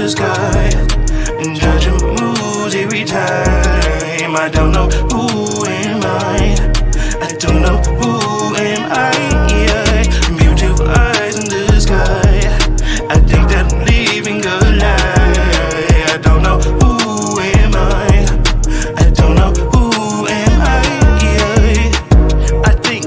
sky and judging moods every time. I don't know who am I. I don't know who am I. Yeah, beautiful eyes in the sky. I think that I'm living a lie. I don't know who am I. I don't know who am I. Yeah, I think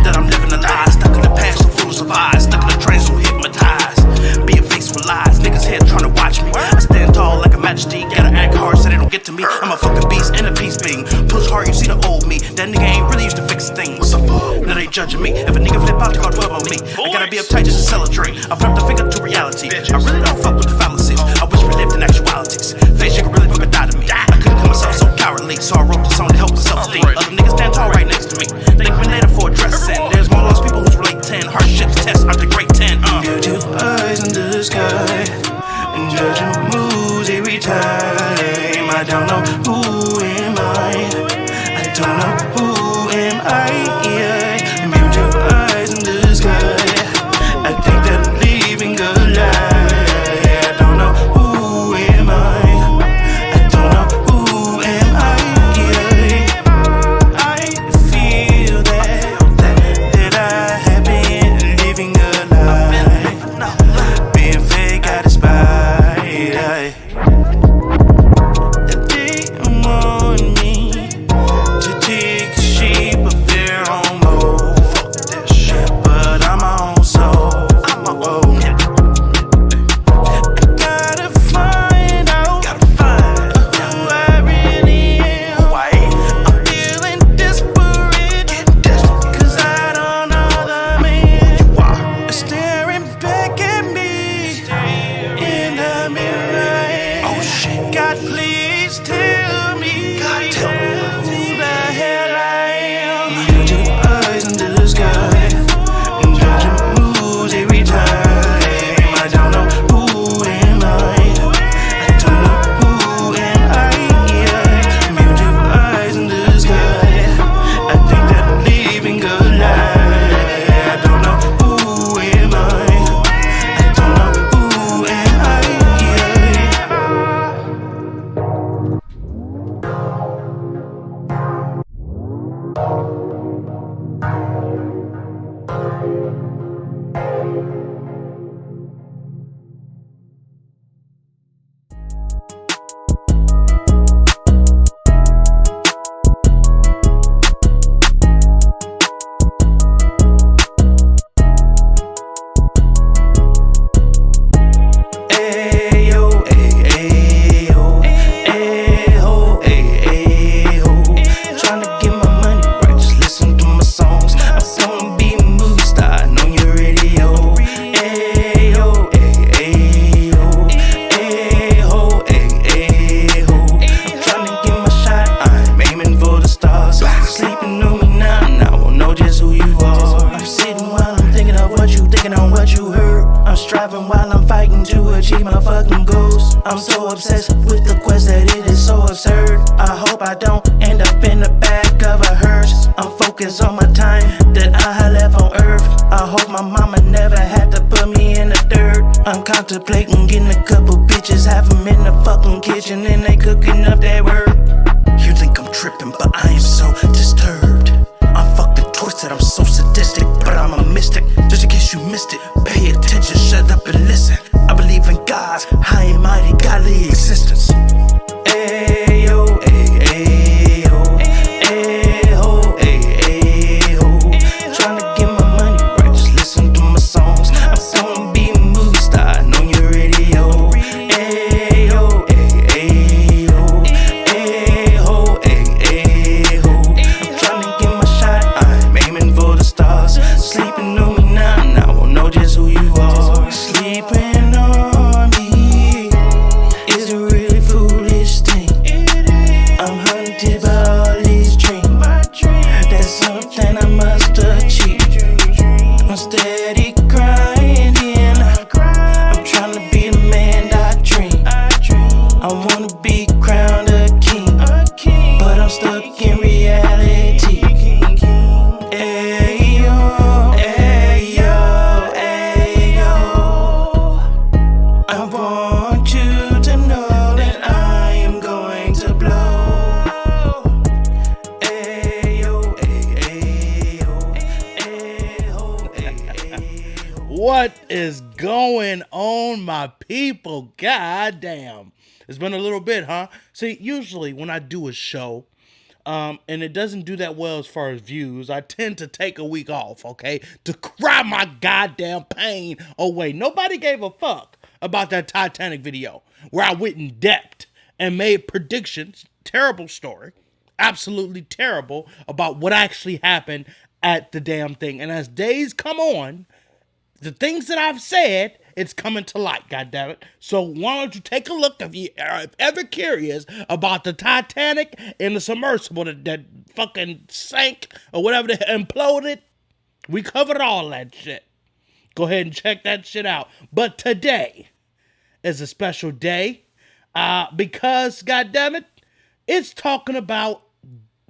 that I'm living a lie, stuck in the past, so full of survive, stuck in a train, so hypnotized, being faced with lies. Niggas here trying to watch me. I stand tall like a majesty, gotta act hard so they don't get to me. I'm a fucking beast and a peace being. Push hard, you see the old me. That nigga ain't really used to fix things. Now they judging me. If a nigga flip out, they call 12 on me. I gotta be uptight just to celebrate. I put up the finger to reality. I really don't fuck with the fallacies. I wish we lived in actualities. Face you could really fucking die to me. I couldn't kill myself so cowardly, so I wrote this song to help the self-esteem. Other niggas stand tall right next to me. Thank me later for addressing. There's more lost people who's relate 10. Hardships test out the great 10. Beautiful eyes in the sky and judging moods every time. I don't know who am I. I don't know who am I. Yeah, beautiful eyes in the sky. I think that I'm living a lie. I don't know who am I. I don't know who am I. Yeah, I feel that I have been living a lie. Being fake, I despise. They want me to take the shape of their own mold, but I'm my own soul. I gotta find out who I really am. I'm feeling desperate, cause I don't know the man staring back at me in the mirror. God, please tell me who the hell I am. Beautiful eyes in the sky and judging moods every time. I don't know who am I. I don't know who am I. Yeah, beautiful eyes in the sky. I think that I'm living a lie. I don't know who am I. I don't know who am I. I'm so obsessed with the quest that it is so absurd. I hope I don't end up in the back of a hearse. I'm focused on my time that I had left on earth. I hope my mama never had to put me in the dirt. I'm contemplating getting a couple bitches, have them in the fucking kitchen and they cooking up their work. You think I'm tripping, but I am so disturbed. I'm fucking twisted, I'm so sadistic, but I'm a mystic. Just in case you missed it, pay attention, shut up and listen. I believe in God's high and mighty godly existence. Ayo, ayo, ayo, ayo. Tryna get my money right, just listen to my songs. I'm gonna be a movie star on your radio. Ayo, ayo, ayo, ayo. I'm tryna get my shot, I'm aiming for the stars. Sleeping on me now I know just who you are. Sleeping on me is a really foolish thing. my people. God damn. It's been a little bit, huh? See, usually when I do a show, and it doesn't do that well as far as views, I tend to take a week off, okay? To cry my goddamn pain away. Nobody gave a fuck about that Titanic video where I went in depth and made predictions. Terrible story. Absolutely terrible about what actually happened at the damn thing. And as days come on, the things that I've said, it's coming to light, goddammit. So why don't you take a look if you are ever curious about the Titanic and the submersible that fucking sank or whatever that imploded. We covered all that shit. Go ahead and check that shit out. But today is a special day because, goddammit, it's talking about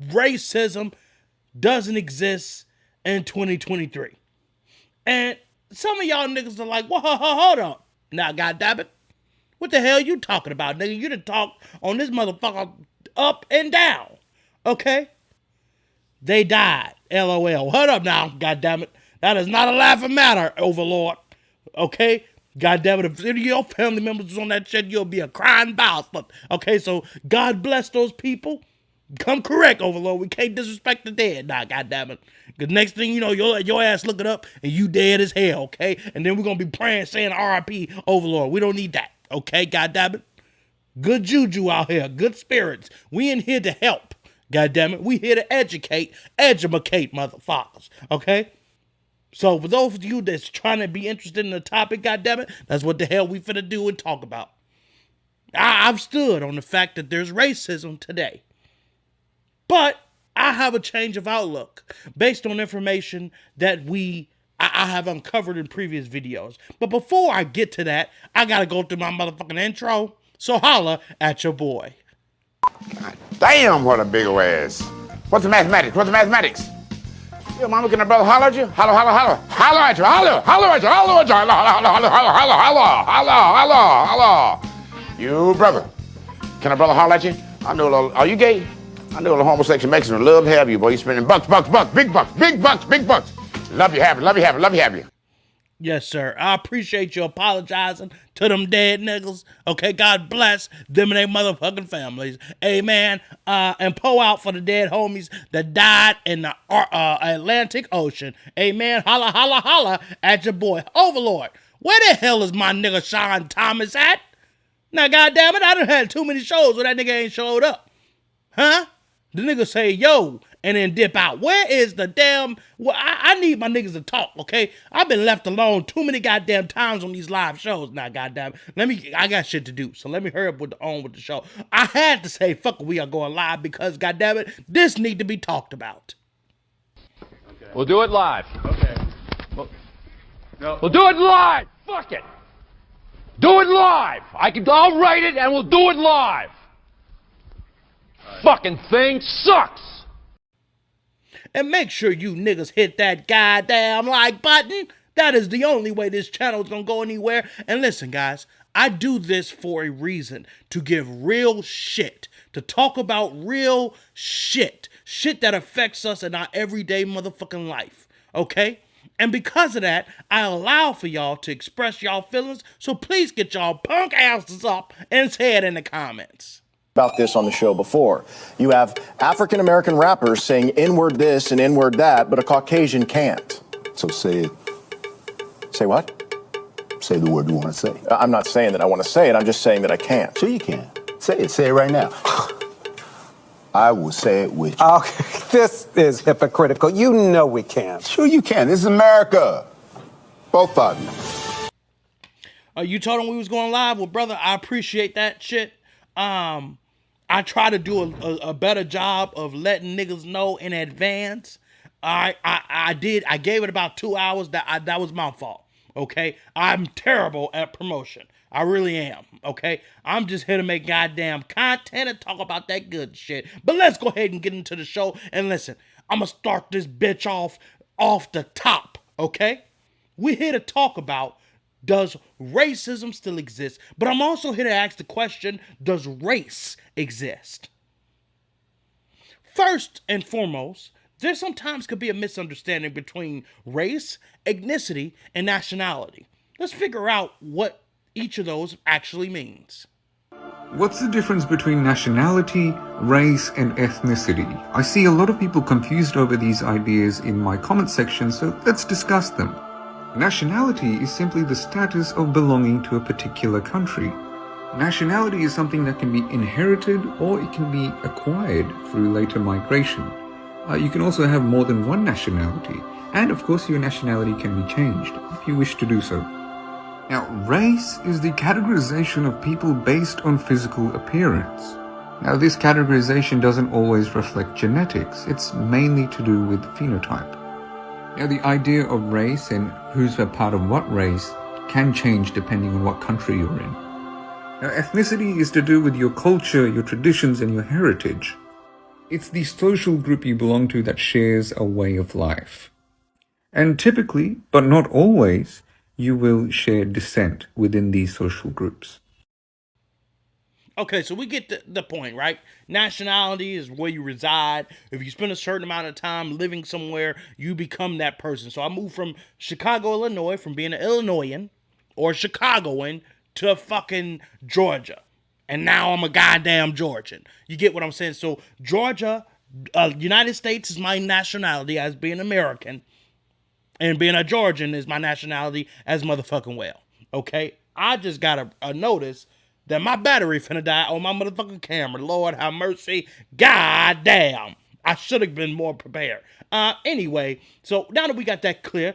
racism doesn't exist in 2023. And some of y'all niggas are like, whoa, hold on. Now, goddammit, what the hell you talking about, nigga? You done talk on this motherfucker up and down, okay? They died, LOL. Hold up now, goddammit. That is not a laughing matter, Overlord, okay? Goddammit, if any of your family members was on that shit, you'll be a crying bastard, okay? So, God bless those people. Come correct, Overlord. We can't disrespect the dead. Nah, goddammit. Because next thing you know, your ass looking up and you dead as hell, okay? And then we're going to be praying, saying RIP, Overlord. We don't need that, okay? Goddammit. Good juju out here. Good spirits. We in here to help, goddammit. We here to educate, motherfuckers, okay? So for those of you that's trying to be interested in the topic, goddammit, that's what the hell we finna do and talk about. I've stood on the fact that there's racism today. But I have a change of outlook based on information that I have uncovered in previous videos. But before I get to that, I gotta go through my motherfucking intro. So holla at your boy. God damn, what a big old ass. What's the mathematics? What's the mathematics? Yo, mama, can a brother holler at you? Holler, holler, holler. Holler at you, holler, holler at you, holler at you, holler, holler, holler, holler, holler, holler, holler, holler. You, brother, can a brother holler at you? I know a little, are you gay? I know the homosexual Mexican love to have you, boy. You spending bucks, big bucks, big bucks, big bucks. Love you, have you, love you, have you, love you, have you. Yes, sir. I appreciate you apologizing to them dead niggas. Okay, God bless them and their motherfucking families. Amen. And pour out for the dead homies that died in the Atlantic Ocean. Amen. Holla, holla, holla at your boy. Overlord, where the hell is my nigga Sean Thomas at? Now, goddammit, I done had too many shows where that nigga ain't showed up. Huh? The nigga say, yo, and then dip out. Where is the damn... Well, I need my niggas to talk, okay? I've been left alone too many goddamn times on these live shows now, goddamn. I got shit to do, so let me hurry up with the show. I had to say, fuck it, we are going live because, goddamn it, this need to be talked about. Okay. We'll do it live. Okay. We'll do it live. Fuck it. Do it live. I'll write it and we'll do it live. Fucking thing sucks. And make sure you niggas hit that goddamn like button. That is the only way this channel is gonna go anywhere. And listen, guys, I do this for a reason. To give real shit. To talk about real shit. Shit that affects us in our everyday motherfucking life. Okay? And because of that, I allow for y'all to express y'all feelings. So please get y'all punk asses up and say it in the comments. About this on the show before. You have African-American rappers saying N-word this and N-word that, but a Caucasian can't. So say it. Say what? Say the word you want to say. I'm not saying that I want to say it. I'm just saying that I can't. Sure you can. Say it. Say it right now. I will say it with you. Okay, this is hypocritical. You know we can't. Sure you can. This is America. Both of you. You told him we was going live? Well, brother, I appreciate that shit. I try to do a better job of letting niggas know in advance. I did. I gave it about 2 hours. That was my fault. Okay, I'm terrible at promotion. I really am. Okay, I'm just here to make goddamn content and talk about that good shit. But let's go ahead and get into the show. And listen, I'm gonna start this bitch off the top. Okay, we're here to talk about, does racism still exist? But I'm also here to ask the question, does race exist? First and foremost, there sometimes could be a misunderstanding between race, ethnicity, and nationality. Let's figure out what each of those actually means. What's the difference between nationality, race, and ethnicity? I see a lot of people confused over these ideas in my comment section, so let's discuss them. Nationality is simply the status of belonging to a particular country. Nationality is something that can be inherited or it can be acquired through later migration. You can also have more than one nationality, and of course your nationality can be changed if you wish to do so. Now, race is the categorization of people based on physical appearance. Now, this categorization doesn't always reflect genetics. It's mainly to do with phenotype. Now, the idea of race and who's a part of what race can change depending on what country you're in. Now, ethnicity is to do with your culture, your traditions, and your heritage. It's the social group you belong to that shares a way of life. And typically, but not always, you will share descent within these social groups. Okay, so we get the point, right? Nationality is where you reside. If you spend a certain amount of time living somewhere, you become that person. So I moved from Chicago, Illinois, from being an Illinoisan or Chicagoan to fucking Georgia. And now I'm a goddamn Georgian. You get what I'm saying? So Georgia, United States is my nationality as being American. And being a Georgian is my nationality as motherfucking well. Okay? I just got a notice that my battery finna die on my motherfucking camera. Lord have mercy. God damn. I should have been more prepared. Anyway, so now that we got that clear,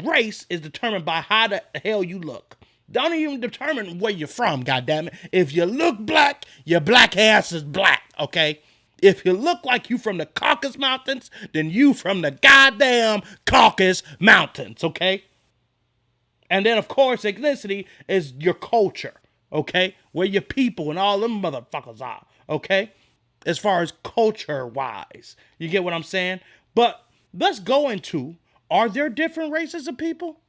race is determined by how the hell you look. Don't even determine where you're from, goddammit. If you look black, your black ass is black, okay? If you look like you from the Caucasus Mountains, then you from the goddamn Caucasus Mountains, okay? And then, of course, ethnicity is your culture, okay? Where your people and all them motherfuckers are, okay? As far as culture-wise. You get what I'm saying? But let's go into, are there different races of people?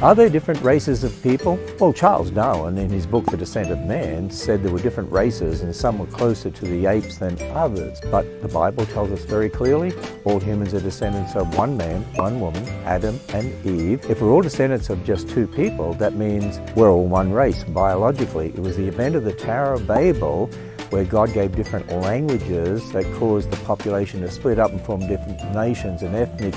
Are there different races of people? Well, Charles Darwin, in his book The Descent of Man, said there were different races and some were closer to the apes than others. But the Bible tells us very clearly, all humans are descendants of one man, one woman, Adam and Eve. If we're all descendants of just two people, that means we're all one race biologically. It was the event of the Tower of Babel where God gave different languages that caused the population to split up and form different nations and ethnic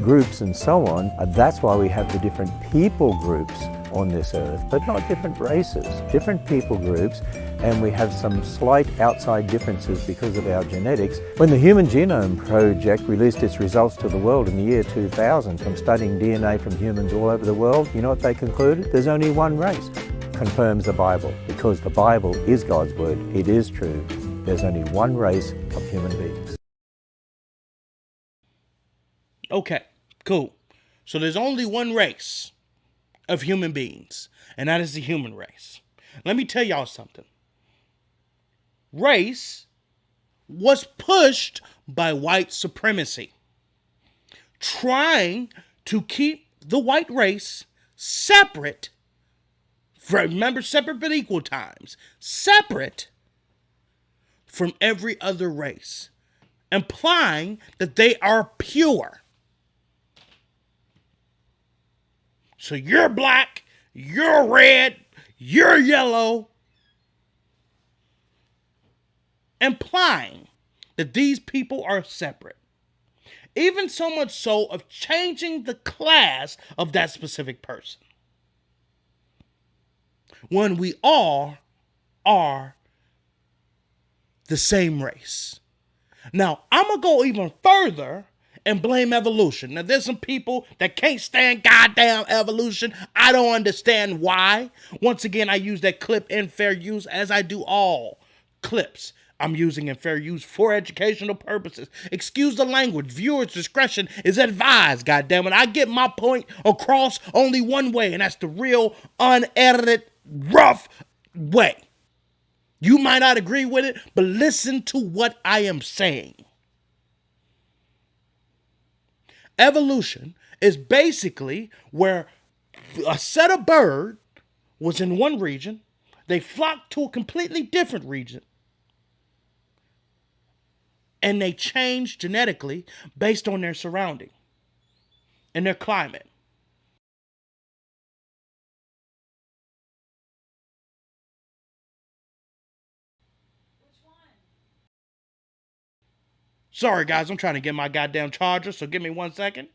groups and so on. That's why we have the different people groups on this earth, but not different races, different people groups, and we have some slight outside differences because of our genetics. When the Human Genome Project released its results to the world in the year 2000 from studying DNA from humans all over the world, you know what they concluded? There's only one race. Confirms the Bible, because the Bible is God's word. It is true. There's only one race of human beings. Okay, cool. So there's only one race of human beings, and that is the human race. Let me tell y'all something. Race was pushed by white supremacy, trying to keep the white race separate. Remember, separate but equal times. Separate from every other race, implying that they are pure. So you're black, you're red, you're yellow, implying that these people are separate. Even so much so of changing the class of that specific person, when we all are the same race. Now, I'm going to go even further and blame evolution. Now, there's some people that can't stand goddamn evolution. I don't understand why. Once again, I use that clip in fair use, as I do all clips I'm using in fair use for educational purposes. Excuse the language. Viewers' discretion is advised, goddammit. I get my point across only one way, and that's the real, unedited, rough way. You might not agree with it, but listen to what I am saying. Evolution is basically where a set of bird was in one region, they flocked to a completely different region, and they changed genetically based on their surrounding and their climate. Sorry, guys, I'm trying to get my goddamn charger, so give me 1 second.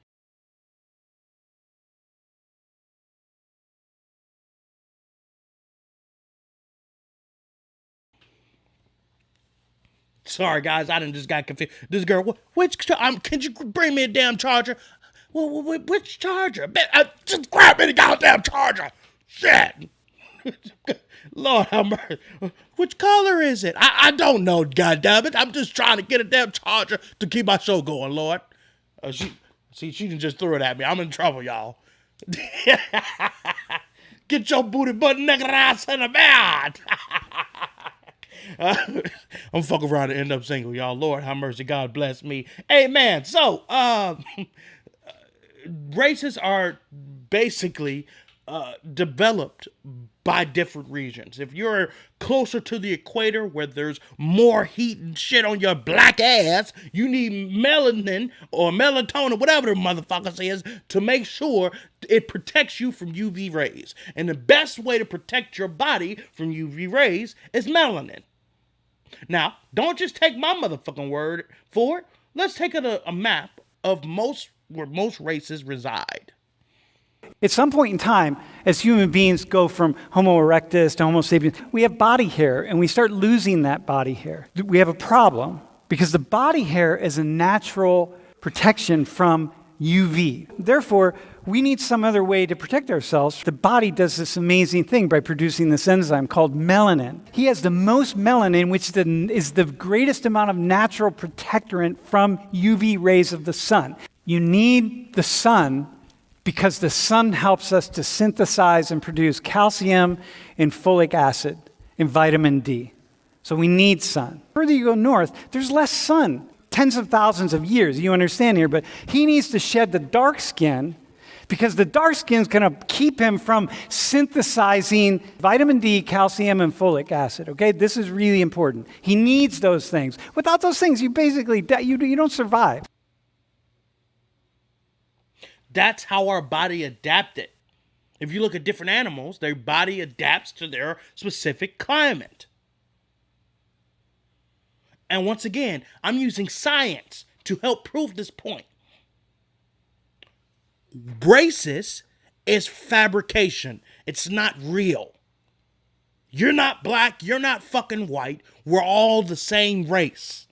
Sorry, guys, I done just got confused. This girl, can you bring me a damn charger? Which charger? Just grab me the goddamn charger. Shit. Lord have mercy. Which color is it? I don't know, goddammit. I'm just trying to get a damn charger to keep my show going, Lord. She can just throw it at me. I'm in trouble, y'all. Get your booty butt naked ass in the bed. I'm fucking around and end up single, y'all. Lord have mercy. God bless me. Amen. So, races are basically developed by different regions. If you're closer to the equator where there's more heat and shit on your black ass, you need melanin or melatonin, whatever the motherfucker says, to make sure it protects you from UV rays. And the best way to protect your body from UV rays is melanin. Now, don't just take my motherfucking word for it. Let's take a map of where most races reside. At some point in time, as human beings go from Homo erectus to Homo sapiens, we have body hair, and we start losing that body hair. We have a problem, because the body hair is a natural protection from UV. Therefore, we need some other way to protect ourselves. The body does this amazing thing by producing this enzyme called melanin. He has the most melanin, which is the greatest amount of natural protectorant from UV rays of the sun. You need the sun because the sun helps us to synthesize and produce calcium and folic acid and vitamin D. So we need sun. The further you go north, there's less sun. Tens of thousands of years, you understand here, but he needs to shed the dark skin because the dark skin is going to keep him from synthesizing vitamin D, calcium, and folic acid, okay? This is really important. He needs those things. Without those things, you basically, you don't survive. That's how our body adapted. If you look at different animals, their body adapts to their specific climate. And once again, I'm using science to help prove this point. Racist is fabrication. It's not real. You're not black. You're not fucking white. We're all the same race.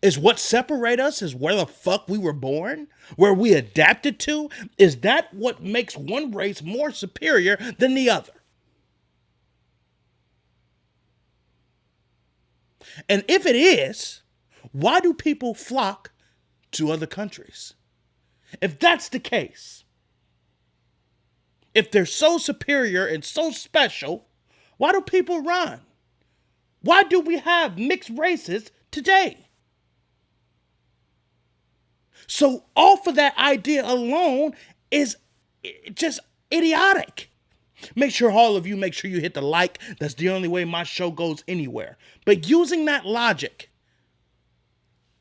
Is what separate us is where the fuck we were born? Where we adapted to? Is that what makes one race more superior than the other? And if it is, why do people flock to other countries? If that's the case, if they're so superior and so special, why do people run? Why do we have mixed races today? So off of that idea alone is just idiotic. Make sure all of you you hit the like. That's the only way my show goes anywhere. But using that logic,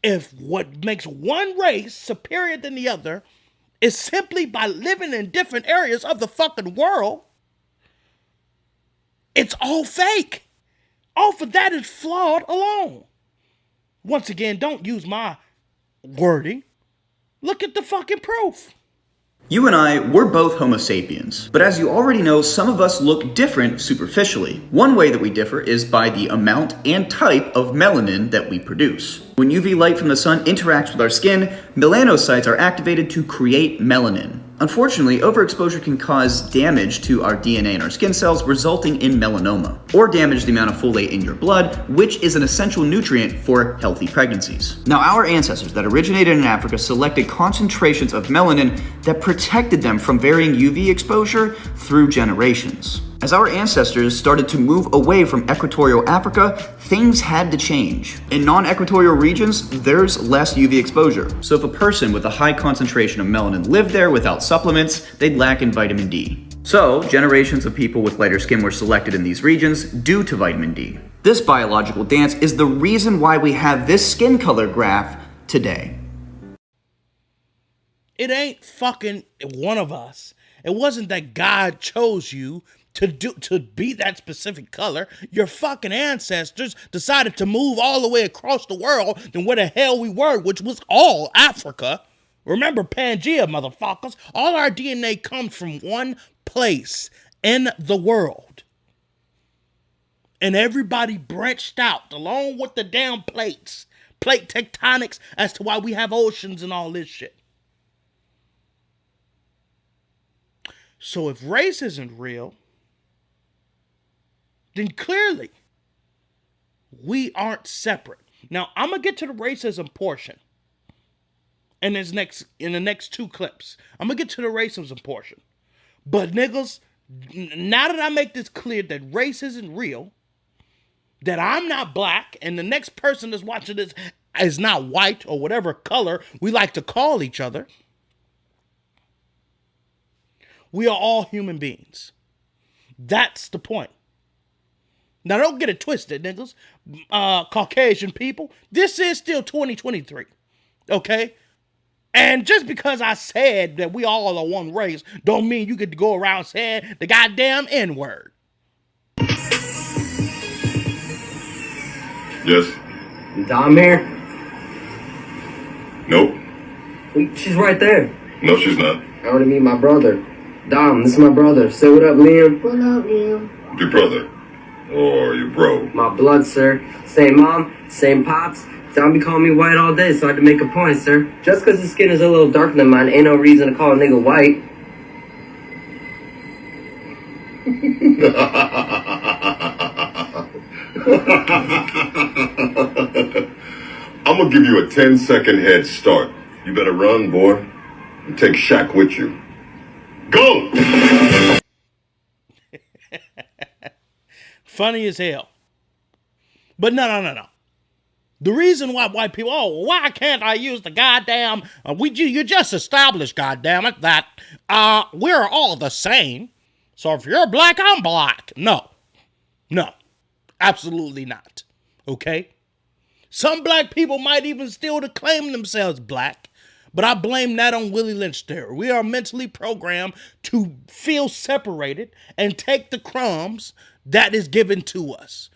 if what makes one race superior than the other is simply by living in different areas of the fucking world, it's all fake. Off of that is flawed alone. Once again, don't use my wording. Look at the fucking proof. You and I, we're both Homo sapiens, but as you already know, some of us look different superficially. One way that we differ is by the amount and type of melanin that we produce. When UV light from the sun interacts with our skin, melanocytes are activated to create melanin. Unfortunately, overexposure can cause damage to our DNA and our skin cells, resulting in melanoma, or damage the amount of folate in your blood, which is an essential nutrient for healthy pregnancies. Now, our ancestors that originated in Africa selected concentrations of melanin that protected them from varying UV exposure through generations. As our ancestors started to move away from equatorial Africa, things had to change. In non-equatorial regions, there's less UV exposure. So if a person with a high concentration of melanin lived there without supplements, they'd lack in vitamin D. So generations of people with lighter skin were selected in these regions due to vitamin D. This biological dance is the reason why we have this skin color graph today. It ain't fucking one of us. It wasn't that God chose you to be that specific color. Your fucking ancestors decided to move all the way across the world than where the hell we were, which was all Africa. Remember Pangea, motherfuckers. All our DNA comes from one place in the world. And everybody branched out along with the damn plates. Plate tectonics as to why we have oceans and all this shit. So if race isn't real, then clearly we aren't separate. Now, I'm going to get to the racism portion in the next two clips. I'm going to get to the racism portion. But niggas, now that I make this clear that race isn't real, that I'm not black, and the next person that's watching this is not white or whatever color we like to call each other, we are all human beings. That's the point. Now, don't get it twisted, niggas. Caucasian people, this is still 2023, okay? And just because I said that we all are one race, don't mean you get to go around saying the goddamn N-word. Yes. Dom here? Nope. She's right there. No, she's not. I want to meet my brother. Dom, this is my brother. Say what up, Liam. What up, Liam? Your brother. Or your bro. My blood, sir. Same mom, same pops. Dom be calling me white all day, so I had to make a point, sir. Just because his skin is a little darker than mine, ain't no reason to call a nigga white. I'm gonna give you a 10-second head start. You better run, boy. And take Shaq with you. Go! Funny as hell. But no. The reason why white people, why can't I use the goddamn, you just established, goddamn it, that we're all the same. So if you're black, I'm black. No, absolutely not. Okay? Some black people might even still claim themselves black, but I blame that on Willie Lynch theory. We are mentally programmed to feel separated and take the crumbs that is given to us.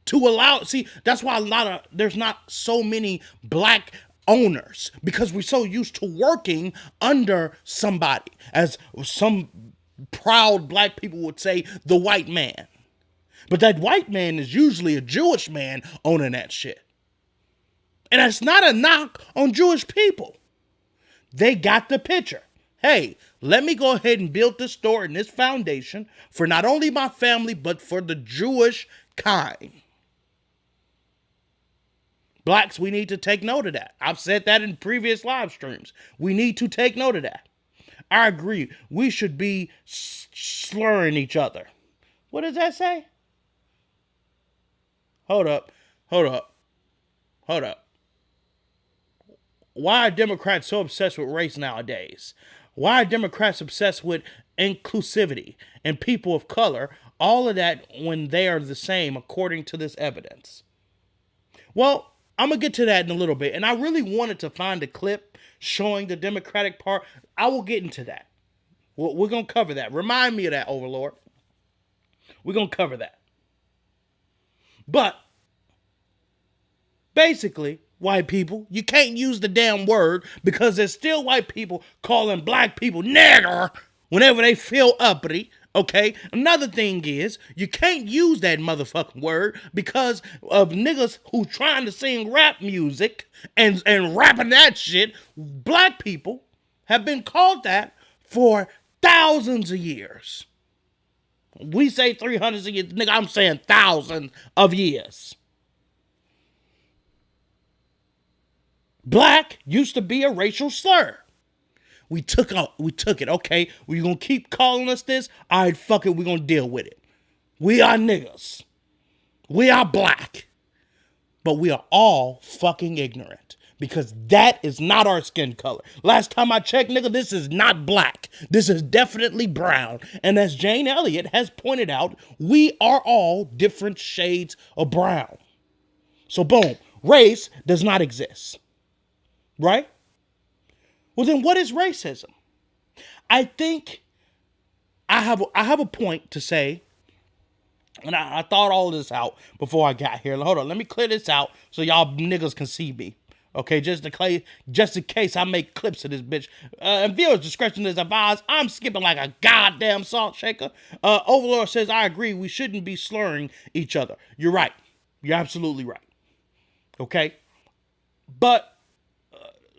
To allow, see, that's why there's not so many black owners, because we're so used to working under somebody, as some proud black people would say, the white man. But that white man is usually a Jewish man owning that shit. And that's not a knock on Jewish people. They got the picture. Hey, let me go ahead and build this store and this foundation for not only my family, but for the Jewish kind. Blacks, we need to take note of that. I've said that in previous live streams. We need to take note of that. I agree. We should be slurring each other. What does that say? Hold up. Why are Democrats so obsessed with race nowadays? Why are Democrats obsessed with inclusivity and people of color? All of that when they are the same according to this evidence. Well, I'm going to get to that in a little bit. And I really wanted to find a clip showing the Democratic Party. I will get into that. We're going to cover that. Remind me of that, Overlord. We're going to cover that. But basically, white people, you can't use the damn word because there's still white people calling black people nigger whenever they feel uppity. Okay, another thing is, you can't use that motherfucking word because of niggas who trying to sing rap music and rapping that shit. Black people have been called that for thousands of years. We say 300 years, nigga, I'm saying thousands of years. Black used to be a racial slur. We took it. Okay, we're going to keep calling us this. All right, fuck it. We're going to deal with it. We are niggas. We are black. But we are all fucking ignorant because that is not our skin color. Last time I checked, nigga, this is not black. This is definitely brown. And as Jane Elliott has pointed out, we are all different shades of brown. So boom, race does not exist. Right? Well, then what is racism? I think I have a point to say, and I thought all this out before I got here. Hold on, let me clear this out so y'all niggas can see me. Okay, just in case I make clips of this bitch. And viewers' discretion is advised. I'm skipping like a goddamn salt shaker. Overlord says, I agree, we shouldn't be slurring each other. You're right. You're absolutely right. Okay? But,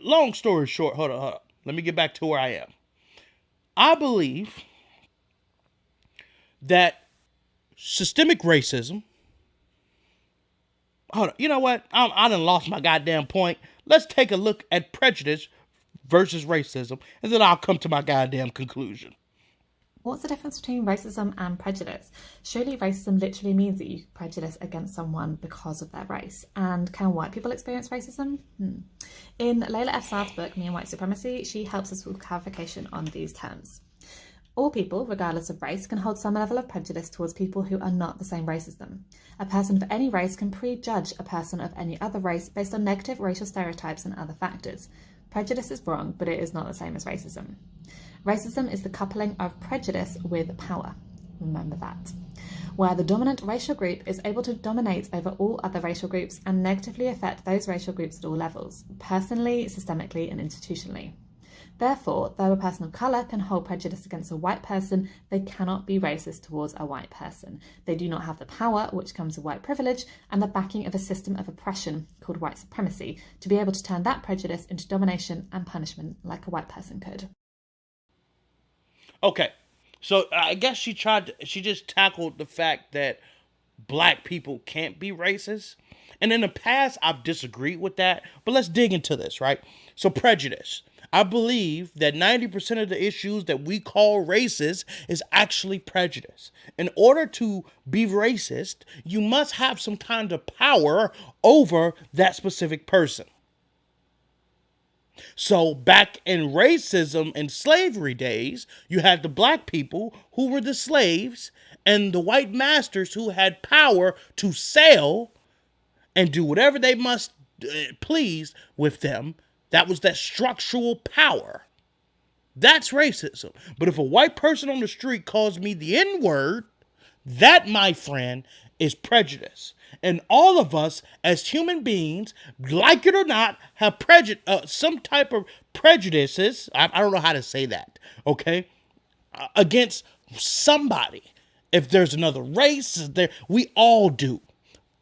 long story short, hold on. Let me get back to where I am. I believe that systemic racism. Hold on. You know what? I done lost my goddamn point. Let's take a look at prejudice versus racism, and then I'll come to my goddamn conclusion. What's the difference between racism and prejudice? Surely racism literally means that you prejudice against someone because of their race. And can white people experience racism? In Layla F. Saad's book, Me and White Supremacy, she helps us with clarification on these terms. All people, regardless of race, can hold some level of prejudice towards people who are not the same race as them. A person of any race can prejudge a person of any other race based on negative racial stereotypes and other factors. Prejudice is wrong, but it is not the same as racism. Racism is the coupling of prejudice with power. Remember that. Where the dominant racial group is able to dominate over all other racial groups and negatively affect those racial groups at all levels, personally, systemically, and institutionally. Therefore, though a person of colour can hold prejudice against a white person, they cannot be racist towards a white person. They do not have the power, which comes with white privilege, and the backing of a system of oppression called white supremacy, to be able to turn that prejudice into domination and punishment like a white person could. Okay, so I guess she just tackled the fact that black people can't be racist. And in the past, I've disagreed with that, but let's dig into this, right? So prejudice. I believe that 90% of the issues that we call racist is actually prejudice. In order to be racist, you must have some kind of power over that specific person. So back in racism and slavery days, you had the black people who were the slaves and the white masters who had power to sell and do whatever they must please with them. That was that structural power. That's racism. But if a white person on the street calls me the N-word, that, my friend, is prejudice. And all of us as human beings, like it or not, have some type of prejudices. I don't know how to say that, okay? Against somebody. If there's another race, we all do.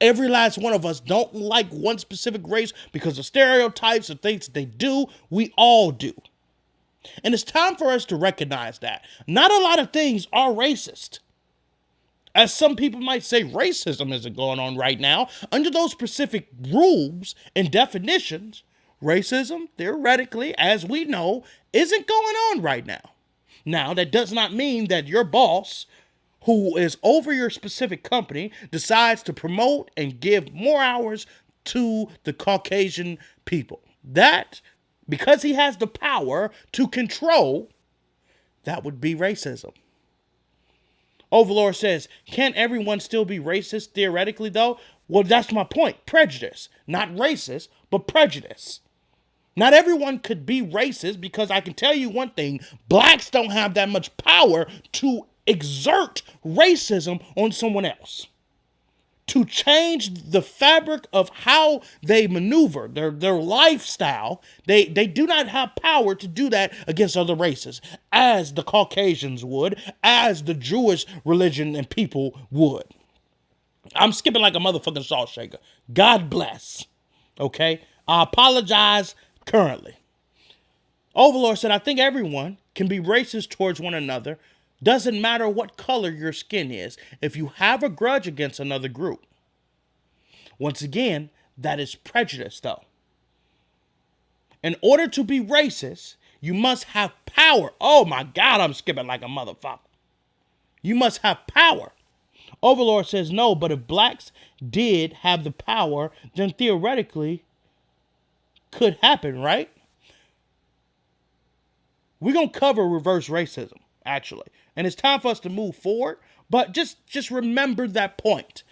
Every last one of us don't like one specific race because of stereotypes and things that they do. We all do. And it's time for us to recognize that. Not a lot of things are racist. As some people might say, racism isn't going on right now. Under those specific rules and definitions, racism, theoretically, as we know, isn't going on right now. Now, that does not mean that your boss, who is over your specific company, decides to promote and give more hours to the Caucasian people. That, because he has the power to control, that would be racism. Overlord says, can everyone still be racist theoretically though? Well, that's my point. Prejudice. Not racist, but prejudice. Not everyone could be racist because I can tell you one thing. Blacks don't have that much power to exert racism on someone else. To change the fabric of how they maneuver, their lifestyle, they do not have power to do that against other races, as the Caucasians would, as the Jewish religion and people would. I'm skipping like a motherfucking salt shaker. God bless. Okay? I apologize currently. Overlord said, I think everyone can be racist towards one another. Doesn't matter what color your skin is, if you have a grudge against another group. Once again, that is prejudice, though. In order to be racist, you must have power. Oh my God, I'm skipping like a motherfucker. You must have power. Overlord says no, but if blacks did have the power, then theoretically could happen, right? We're going to cover reverse racism, actually. And it's time for us to move forward. But just remember that point.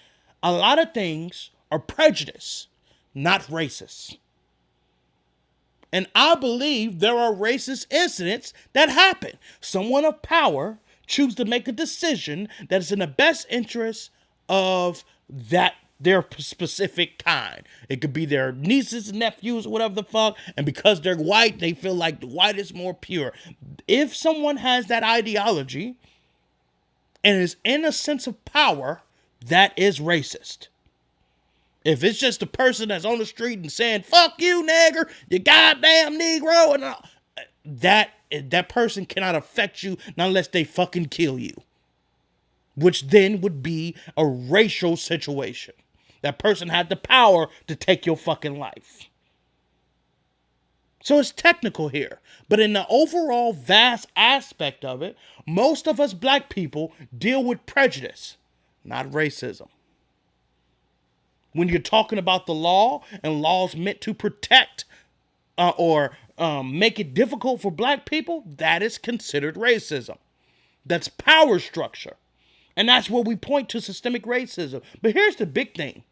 A lot of things are prejudice, not racist. And I believe there are racist incidents that happen. Someone of power choose to make a decision that is in the best interest of their specific kind. It could be their nieces, nephews, whatever the fuck, and because they're white, they feel like the white is more pure. If someone has that ideology and is in a sense of power, that is racist. If it's just a person that's on the street and saying, fuck you, nigger, you goddamn Negro, and all, that person cannot affect you not unless they fucking kill you. Which then would be a racial situation. That person had the power to take your fucking life. So it's technical here. But in the overall vast aspect of it, most of us black people deal with prejudice, not racism. When you're talking about the law and laws meant to protect or make it difficult for black people, that is considered racism. That's power structure. And that's where we point to systemic racism. But here's the big thing.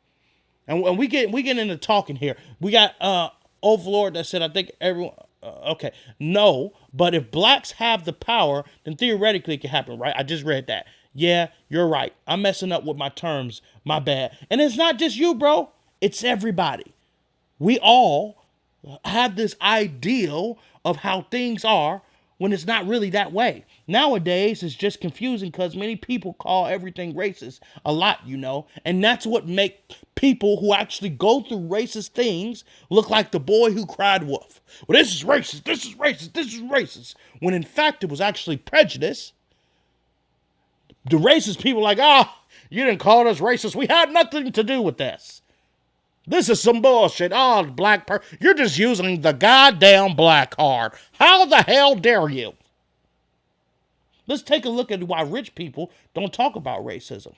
And we get into talking here. We got Overlord that said, I think everyone, okay, no, but if blacks have the power, then theoretically it can happen, right? I just read that. Yeah, you're right. I'm messing up with my terms. My bad. And it's not just you, bro. It's everybody. We all have this ideal of how things are when it's not really that way. Nowadays, it's just confusing because many people call everything racist a lot, you know. And that's what make people who actually go through racist things look like the boy who cried wolf. Well, this is racist, this is racist, this is racist. When in fact, it was actually prejudice. The racist people are like, you didn't call us racist. We had nothing to do with this. This is some bullshit. Black person. You're just using the goddamn black card. How the hell dare you? Let's take a look at why rich people don't talk about racism.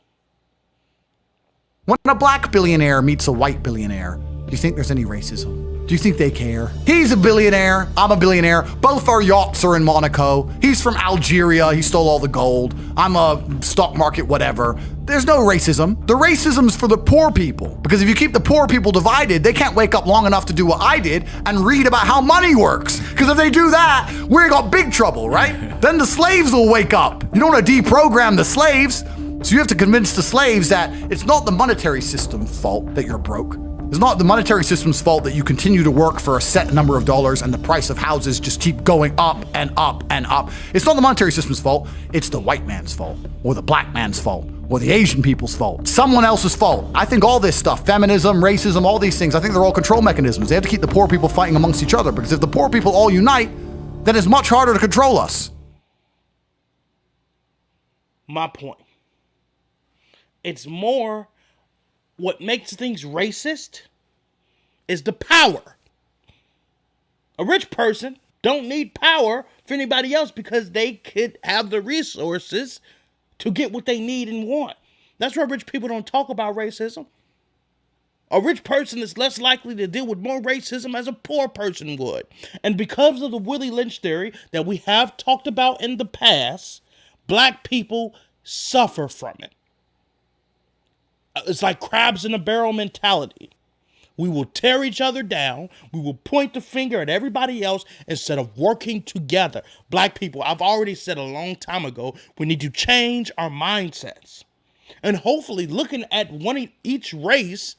When a black billionaire meets a white billionaire, do you think there's any racism? Do you think they care? He's a billionaire, I'm a billionaire. Both our yachts are in Monaco. He's from Algeria, he stole all the gold. I'm a stock market whatever. There's no racism. The racism's for the poor people. Because if you keep the poor people divided, they can't wake up long enough to do what I did and read about how money works. Because if they do that, we got big trouble, right? Then the slaves will wake up. You don't want to deprogram the slaves. So you have to convince the slaves that it's not the monetary system's fault that you're broke. It's not the monetary system's fault that you continue to work for a set number of dollars and the price of houses just keep going up and up and up. It's not the monetary system's fault. It's the white man's fault, or the black man's fault, or the Asian people's fault. Someone else's fault. I think all this stuff, feminism, racism, all these things, I think they're all control mechanisms. They have to keep the poor people fighting amongst each other, because if the poor people all unite, then it's much harder to control us. My point. It's more what makes things racist is the power. A rich person don't need power for anybody else because they could have the resources to get what they need and want. That's why rich people don't talk about racism. A rich person is less likely to deal with more racism as a poor person would. And because of the Willie Lynch theory that we have talked about in the past, black people suffer from it. It's like crabs in a barrel mentality. We will tear each other down. We will point the finger at everybody else instead of working together. Black people, I've already said a long time ago, we need to change our mindsets. And hopefully looking at each race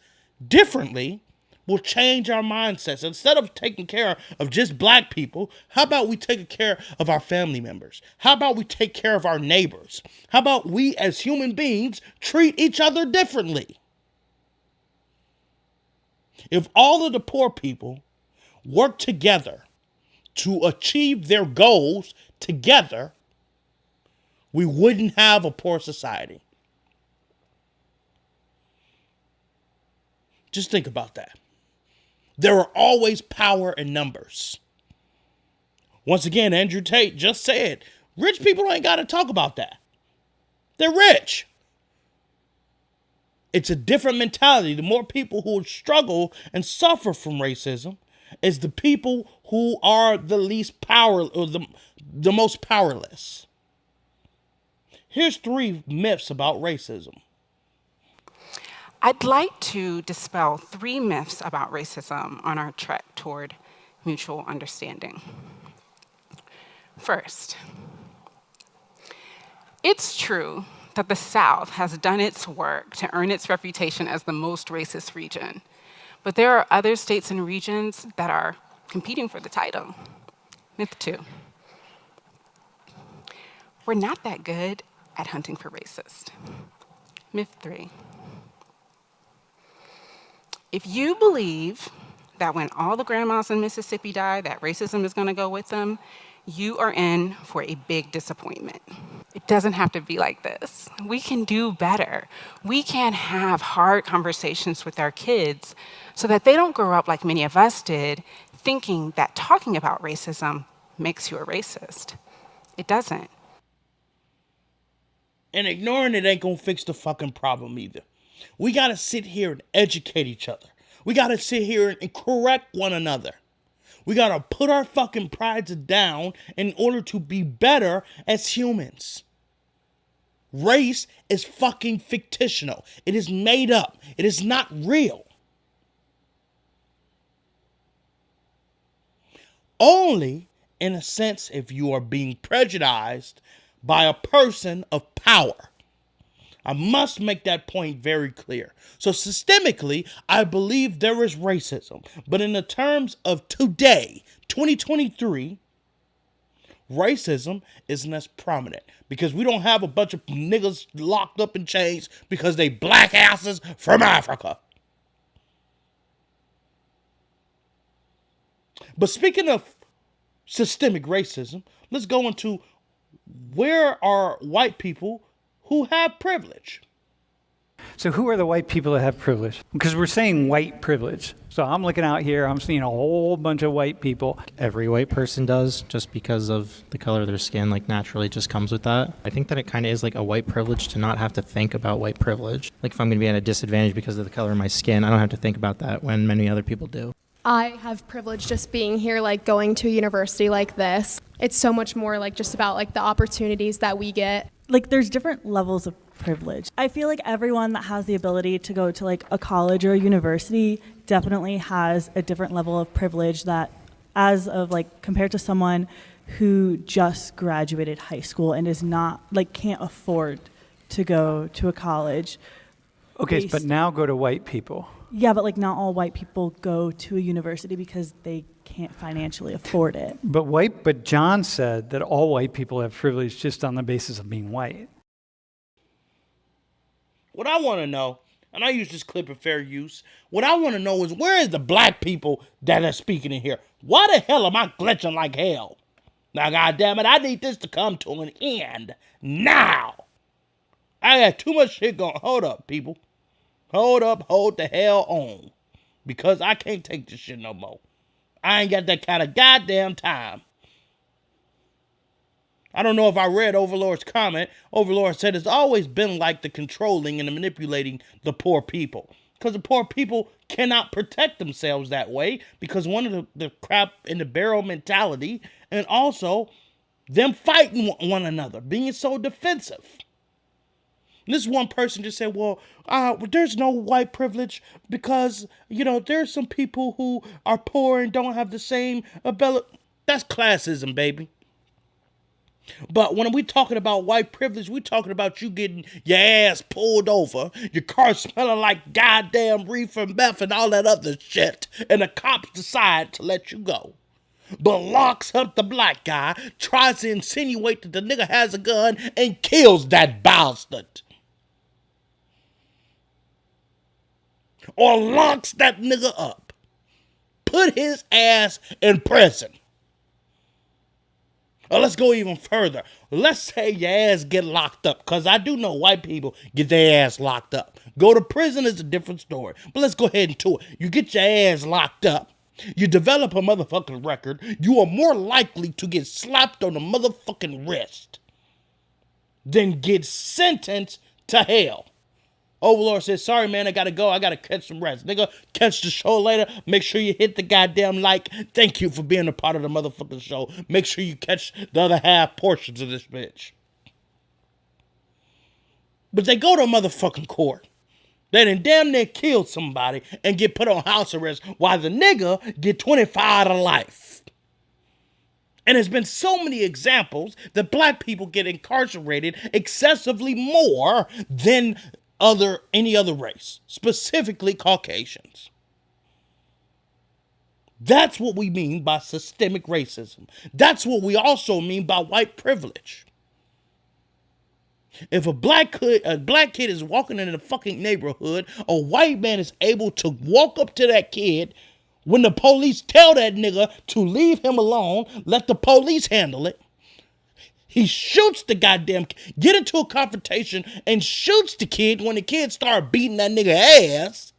differently will change our mindsets. Instead of taking care of just black people, how about we take care of our family members? How about we take care of our neighbors? How about we as human beings treat each other differently? If all of the poor people work together to achieve their goals together, we wouldn't have a poor society. Just think about that. There are always power in numbers. Once again, Andrew Tate just said, rich people ain't got to talk about that. They're rich. It's a different mentality. The more people who struggle and suffer from racism is the people who are the least power or the most powerless. Here's 3 myths about racism. I'd like to dispel 3 myths about racism on our trek toward mutual understanding. First, It's true that the South has done its work to earn its reputation as the most racist region, but there are other states and regions that are competing for the title. Myth 2. We're not that good at hunting for racists. Myth 3. If you believe that when all the grandmas in Mississippi die, that racism is gonna go with them, you are in for a big disappointment. It doesn't have to be like this. We can do better. We can have hard conversations with our kids so that they don't grow up like many of us did, thinking that talking about racism makes you a racist. It doesn't. And ignoring it ain't gonna fix the fucking problem either. We gotta sit here and educate each other. We gotta sit here and correct one another. We gotta put our fucking prides down in order to be better as humans. Race is fucking fictional. It is made up. It is not real. Only in a sense if you are being prejudiced by a person of power. I must make that point very clear. So systemically, I believe there is racism. But in the terms of today, 2023, racism isn't as prominent. Because we don't have a bunch of niggas locked up in chains because they black asses from Africa. But speaking of systemic racism, let's go into where are white people who have privilege. So who are the white people that have privilege? Because we're saying white privilege. So I'm looking out here, I'm seeing a whole bunch of white people. Every white person does, just because of the color of their skin, like naturally just comes with that. I think that it kind of is like a white privilege to not have to think about white privilege. Like if I'm going to be at a disadvantage because of the color of my skin, I don't have to think about that when many other people do. I have privilege just being here, like going to a university like this. It's so much more like just about like the opportunities that we get. Like there's different levels of privilege. I feel like everyone that has the ability to go to like a college or a university definitely has a different level of privilege that as of like compared to someone who just graduated high school and is not like can't afford to go to a college. Okay, but now go to white people. Yeah, but like not all white people go to a university because they can't financially afford it. But John said that all white people have privilege just on the basis of being white. What I want to know, and I use this clip of fair use, what I want to know is where is the black people that are speaking in here? Why the hell am I glitching like hell? Now, goddammit, I need this to come to an end now. I got too much shit going. Hold up, people. Hold up, hold the hell on. Because I can't take this shit no more. I ain't got that kind of goddamn time. I don't know if I read Overlord's comment. Overlord said it's always been like the controlling and the manipulating the poor people. Because the poor people cannot protect themselves that way. Because one of the crap in the barrel mentality. And also them fighting one another. Being so defensive. This one person just said, well, there's no white privilege because, you know, there's some people who are poor and don't have the same ability. That's classism, baby. But when we talking about white privilege, we talking about you getting your ass pulled over, your car smelling like goddamn reefer meth and all that other shit, and the cops decide to let you go. But locks up the black guy, tries to insinuate that the nigga has a gun, and kills that bastard. Or locks that nigga up. Put his ass in prison. Or let's go even further. Let's say your ass get locked up. Because I do know white people get their ass locked up. Go to prison is a different story. But let's go ahead and do it. You get your ass locked up. You develop a motherfucking record. You are more likely to get slapped on the motherfucking wrist than get sentenced to hell. Overlord says, sorry, man, I gotta go. I gotta catch some rest. Nigga, catch the show later. Make sure you hit the goddamn like. Thank you for being a part of the motherfucking show. Make sure you catch the other half portions of this bitch. But they go to a motherfucking court. They done damn near killed somebody and get put on house arrest while the nigga get 25 to life. And there's been so many examples that black people get incarcerated excessively more than any other race, specifically Caucasians. That's what we mean by systemic racism. That's what we also mean by white privilege. If a black kid is walking in a fucking neighborhood, a white man is able to walk up to that kid when the police tell that nigga to leave him alone, let the police handle it. He shoots the goddamn kid, get into a confrontation and shoots the kid when the kid start beating that nigga ass,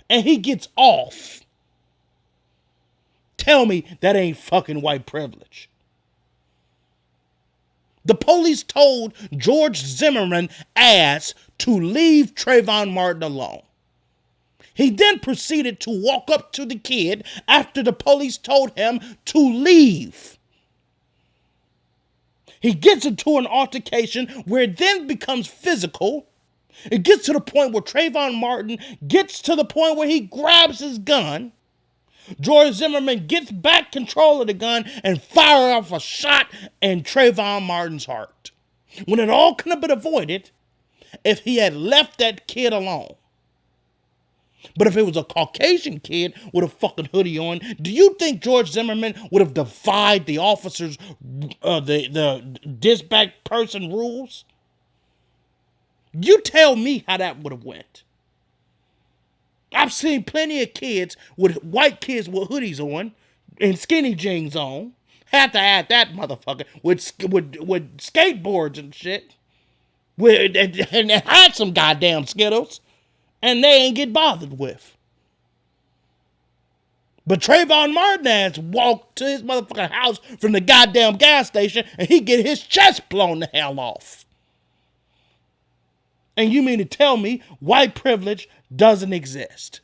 and he gets off. Tell me that ain't fucking white privilege. The police told George Zimmerman ass to leave Trayvon Martin alone. He then proceeded to walk up to the kid after the police told him to leave. He gets into an altercation where it then becomes physical. It gets to the point where Trayvon Martin gets to the point where he grabs his gun. George Zimmerman gets back control of the gun and fires off a shot in Trayvon Martin's heart. When it all could have been avoided if he had left that kid alone. But if it was a Caucasian kid with a fucking hoodie on, do you think George Zimmerman would have defied the officers, the dispatch person rules? You tell me how that would have went. I've seen plenty of kids with white kids with hoodies on and skinny jeans on. Had to add that motherfucker with skateboards and shit. And they had some goddamn Skittles. And they ain't get bothered with. But Trayvon Martin ass walked to his motherfucking house from the goddamn gas station and he get his chest blown the hell off. And you mean to tell me white privilege doesn't exist?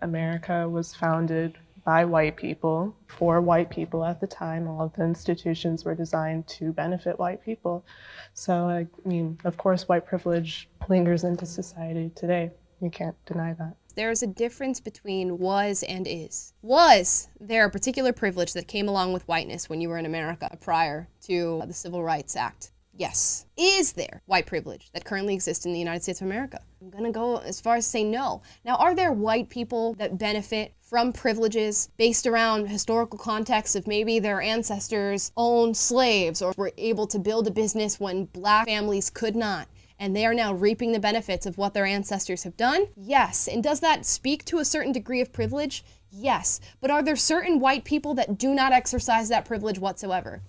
America was founded by white people, for white people at the time. All of the institutions were designed to benefit white people. So, I mean, of course, white privilege lingers into society today. You can't deny that. There's a difference between was and is. Was there a particular privilege that came along with whiteness when you were in America prior to the Civil Rights Act? Yes. Is there white privilege that currently exists in the United States of America? I'm gonna go as far as to say no. Now, are there white people that benefit from privileges based around historical context of maybe their ancestors owned slaves or were able to build a business when black families could not, and they are now reaping the benefits of what their ancestors have done? Yes. And does that speak to a certain degree of privilege? Yes. But are there certain white people that do not exercise that privilege whatsoever?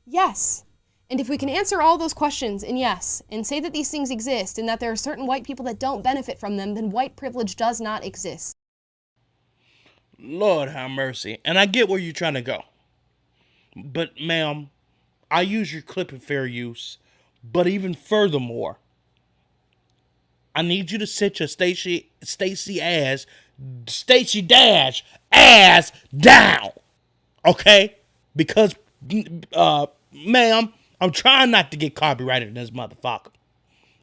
Yes. And if we can answer all those questions in yes, and say that these things exist and that there are certain white people that don't benefit from them, then white privilege does not exist. Lord have mercy. And I get where you're trying to go. But ma'am, I use your clip in fair use. But even furthermore, I need you to sit your Stacey Dash ass down. Okay? Because, ma'am, I'm trying not to get copyrighted in this motherfucker.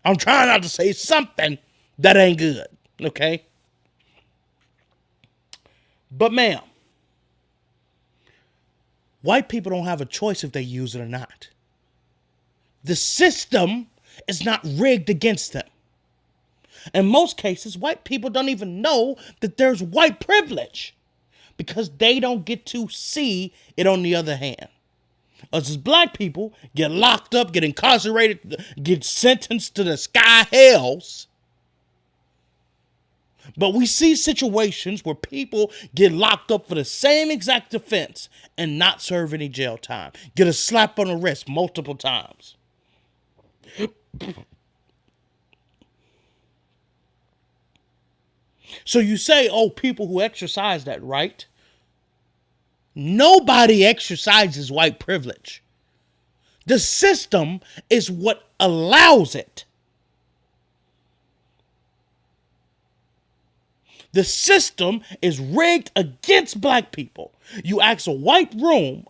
I'm trying not to say something that ain't good. Okay? But ma'am, white people don't have a choice if they use it or not. The system is not rigged against them. In most cases, white people don't even know that there's white privilege because they don't get to see it on the other hand. Us as black people get locked up, get incarcerated, get sentenced to the sky hells. But we see situations where people get locked up for the same exact offense and not serve any jail time. Get a slap on the wrist multiple times. So you say, oh, people who exercise that right. Nobody exercises white privilege. The system is what allows it. The system is rigged against black people. You ask a room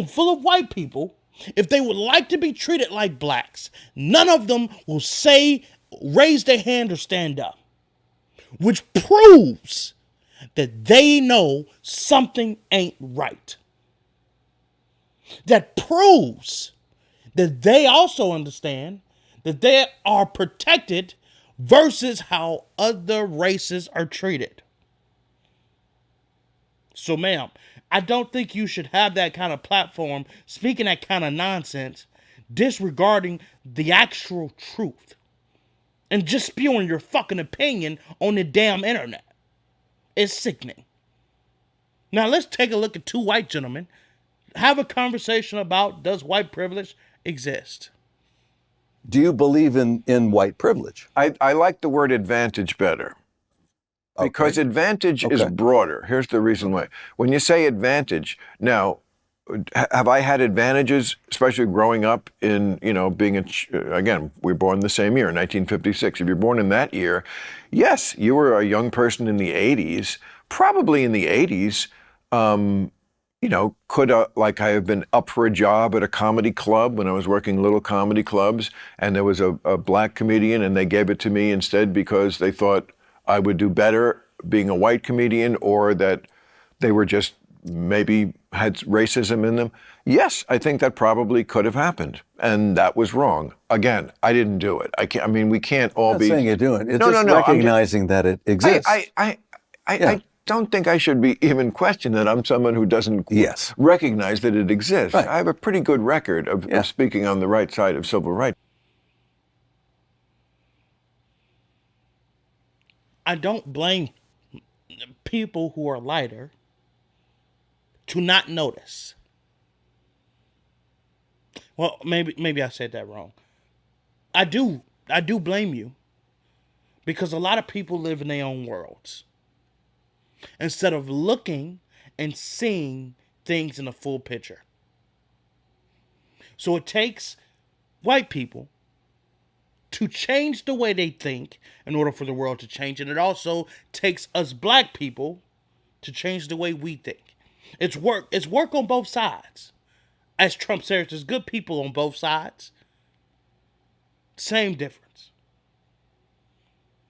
full of white people, if they would like to be treated like blacks. None of them will say, raise their hand or stand up, which proves that they know something ain't right. that proves that they also understand that they are protected versus how other races are treated. So, ma'am, I don't think you should have that kind of platform speaking that kind of nonsense, disregarding the actual truth, and just spewing your fucking opinion on the damn internet. It's sickening. Now, let's take a look at two white gentlemen have a conversation about, does white privilege exist? Do you believe in white privilege? I like the word advantage better. Because advantage is broader. Here's the reason why. When you say advantage, now, have I had advantages, especially growing up in, being again, we were born the same year, 1956. If you're born in that year, yes, you were a young person in the 80s, probably in the 80s, could like I have been up for a job at a comedy club when I was working little comedy clubs, and there was a black comedian, and they gave it to me instead because they thought I would do better being a white comedian, or that they were just maybe had racism in them. Yes, I think that probably could have happened, and that was wrong. Again, I didn't do it. We can't all be. I'm not saying you're doing it. It's just recognizing that it exists. I don't think I should be even questioned that I'm someone who doesn't recognize that it exists. Right. I have a pretty good record of speaking on the right side of civil rights. I don't blame people who are lighter to not notice. Well, maybe I said that wrong. I do blame you, because a lot of people live in their own worlds instead of looking and seeing things in a full picture. So it takes white people to change the way they think in order for the world to change. And it also takes us black people to change the way we think. It's work on both sides. As Trump says, there's good people on both sides. Same difference.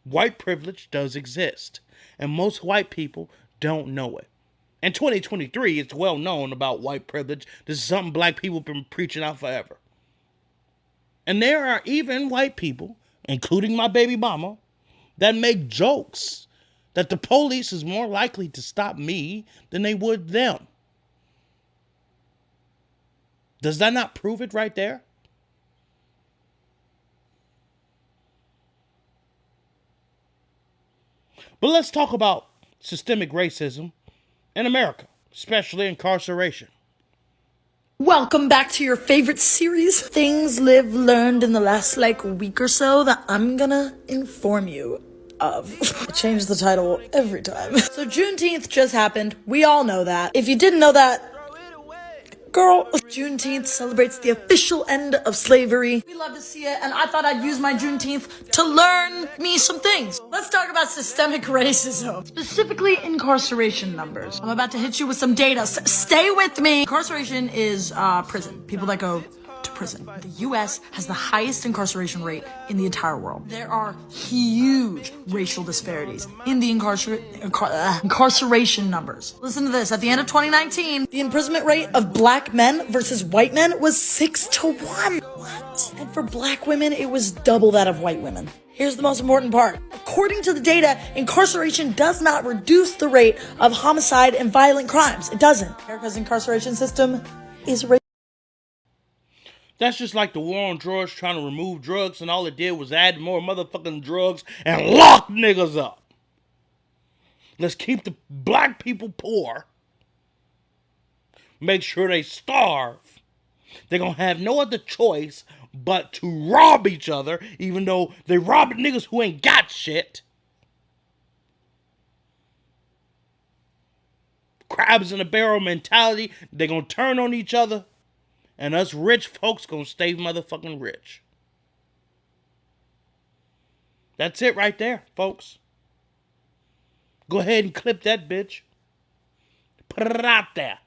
White privilege does exist, and most white people don't know it. In 2023, it's well known about white privilege. This is something black people have been preaching out forever. And there are even white people, including my baby mama, that make jokes that the police is more likely to stop me than they would them. Does that not prove it right there? But let's talk about systemic racism in America, especially incarceration. Welcome back to your favorite series, Things Liv learned in the last week or so that I'm gonna inform you of. I change the title every time. So Juneteenth just happened. We all know that. If you didn't know that, girl, Juneteenth celebrates the official end of slavery. We love to see it, and I thought I'd use my Juneteenth to learn me some things. Let's talk about systemic racism, specifically incarceration numbers. I'm about to hit you with some data. Stay with me. Incarceration is prison. People that go to prison. The U.S. has the highest incarceration rate in the entire world. There are huge racial disparities in the incarceration numbers. Listen to this. At the end of 2019, the imprisonment rate of black men versus white men was 6-1. What? And for black women, it was double that of white women. Here's the most important part. According to the data, incarceration does not reduce the rate of homicide and violent crimes. It doesn't. America's incarceration system is racist. That's just like the war on drugs, trying to remove drugs, and all it did was add more motherfucking drugs and lock niggas up. Let's keep the black people poor. Make sure they starve. They're gonna have no other choice but to rob each other, even though they robbing niggas who ain't got shit. Crabs in a barrel mentality. They're gonna turn on each other. And us rich folks gonna stay motherfucking rich. That's it right there, folks. Go ahead and clip that bitch. Put it out there.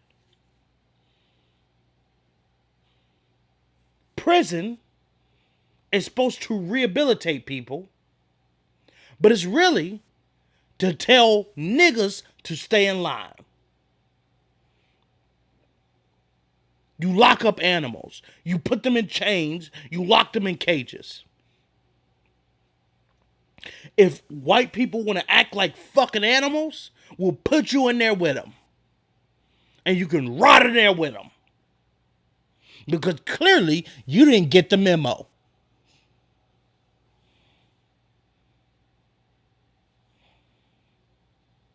Prison is supposed to rehabilitate people, but it's really to tell niggas to stay in line. You lock up animals. You put them in chains. You lock them in cages. If white people want to act like fucking animals, we'll put you in there with them. And you can rot in there with them. Because clearly, you didn't get the memo.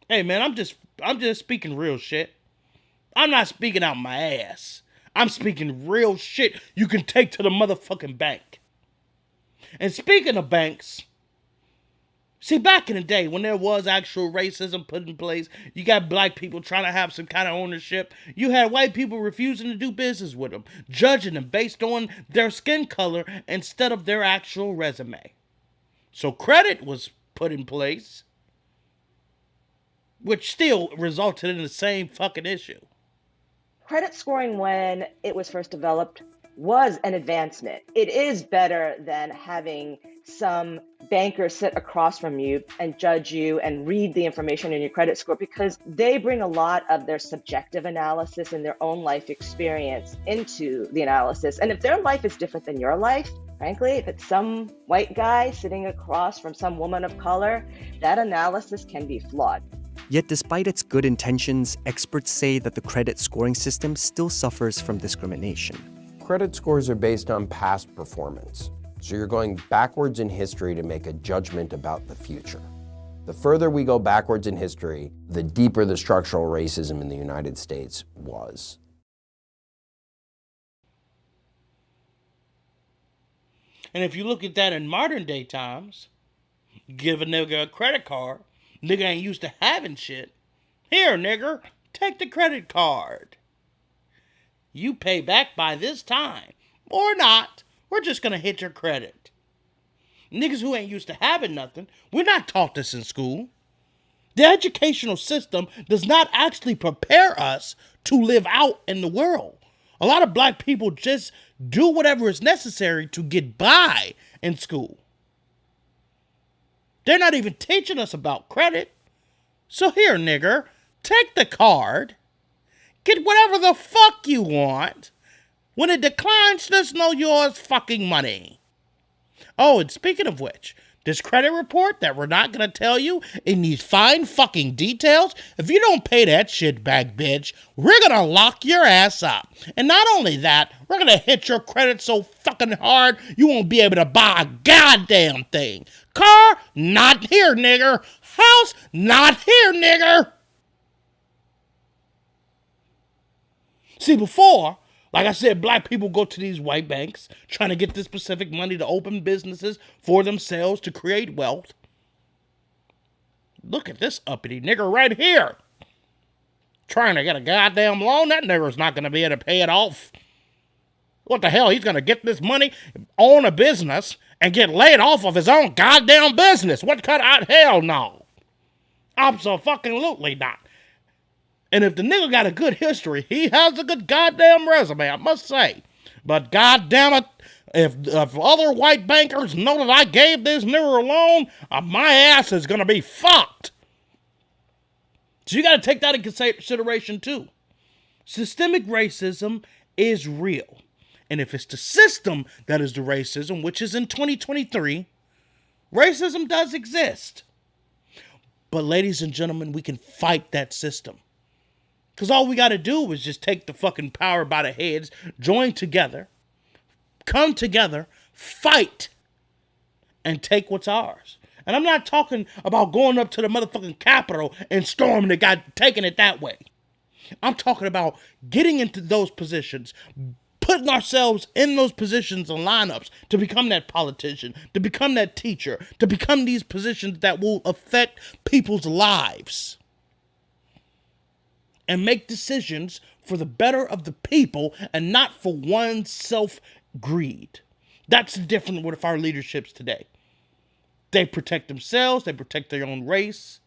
Hey man, I'm just speaking real shit. I'm not speaking out my ass. I'm speaking real shit you can take to the motherfucking bank. And speaking of banks, see, back in the day when there was actual racism put in place, you got black people trying to have some kind of ownership. You had white people refusing to do business with them, judging them based on their skin color instead of their actual resume. So credit was put in place, which still resulted in the same fucking issue. Credit scoring, when it was first developed, was an advancement. It is better than having some banker sit across from you and judge you and read the information in your credit score, because they bring a lot of their subjective analysis and their own life experience into the analysis. And if their life is different than your life, frankly, if it's some white guy sitting across from some woman of color, that analysis can be flawed. Yet despite its good intentions, experts say that the credit scoring system still suffers from discrimination. Credit scores are based on past performance, so you're going backwards in history to make a judgment about the future. The further we go backwards in history, the deeper the structural racism in the United States was. And if you look at that in modern day times, give a nigga a credit card, nigga ain't used to having shit. Here, nigger, take the credit card. You pay back by this time. Or not. We're just gonna hit your credit. Niggas who ain't used to having nothing, we're not taught this in school. The educational system does not actually prepare us to live out in the world. A lot of black people just do whatever is necessary to get by in school. They're not even teaching us about credit. So here, nigger, take the card. Get whatever the fuck you want. When it declines, there's no yours fucking money. Oh, and speaking of which, this credit report that we're not going to tell you in these fine fucking details, if you don't pay that shit back, bitch, we're going to lock your ass up. And not only that, we're going to hit your credit so fucking hard you won't be able to buy a goddamn thing. Car, not here, nigger. House, not here, nigger. See, before, like I said, black people go to these white banks trying to get this specific money to open businesses for themselves to create wealth. Look at this uppity nigger right here. Trying to get a goddamn loan. That nigger's not going to be able to pay it off. What the hell? He's going to get this money, own a business, and get laid off of his own goddamn business. What kind of hell no? Absolutely not. And if the nigga got a good history, he has a good goddamn resume, I must say. But goddamn it, if other white bankers know that I gave this nigger a loan, my ass is going to be fucked. So you got to take that in consideration too. Systemic racism is real. And if it's the system that is the racism, which is in 2023, racism does exist. But ladies and gentlemen, we can fight that system. Because all we got to do is just take the fucking power by the heads, join together, come together, fight, and take what's ours. And I'm not talking about going up to the motherfucking Capitol and storming the guy, taking it that way. I'm talking about getting into those positions, putting ourselves in those positions and lineups to become that politician, to become that teacher, to become these positions that will affect people's lives. And make decisions for the better of the people and not for one's self-greed. That's different with our leaderships today. They protect themselves, they protect their own race,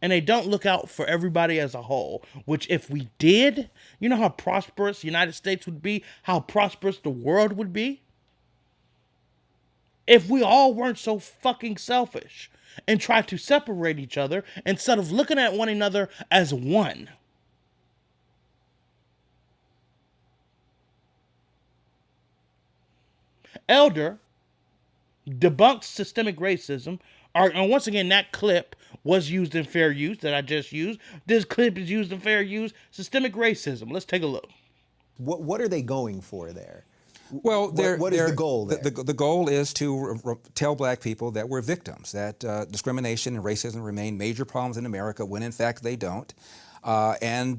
and they don't look out for everybody as a whole. Which if we did, you know how prosperous the United States would be, how prosperous the world would be? If we all weren't so fucking selfish and tried to separate each other instead of looking at one another as one. elder debunked systemic racism. And once again, that clip was used in fair use that I just used. This clip is used in fair use. Systemic racism. Let's take a look. What are they going for there? Well, what is the goal there? The goal is to tell black people that we're victims, that discrimination and racism remain major problems in America when in fact they don't. And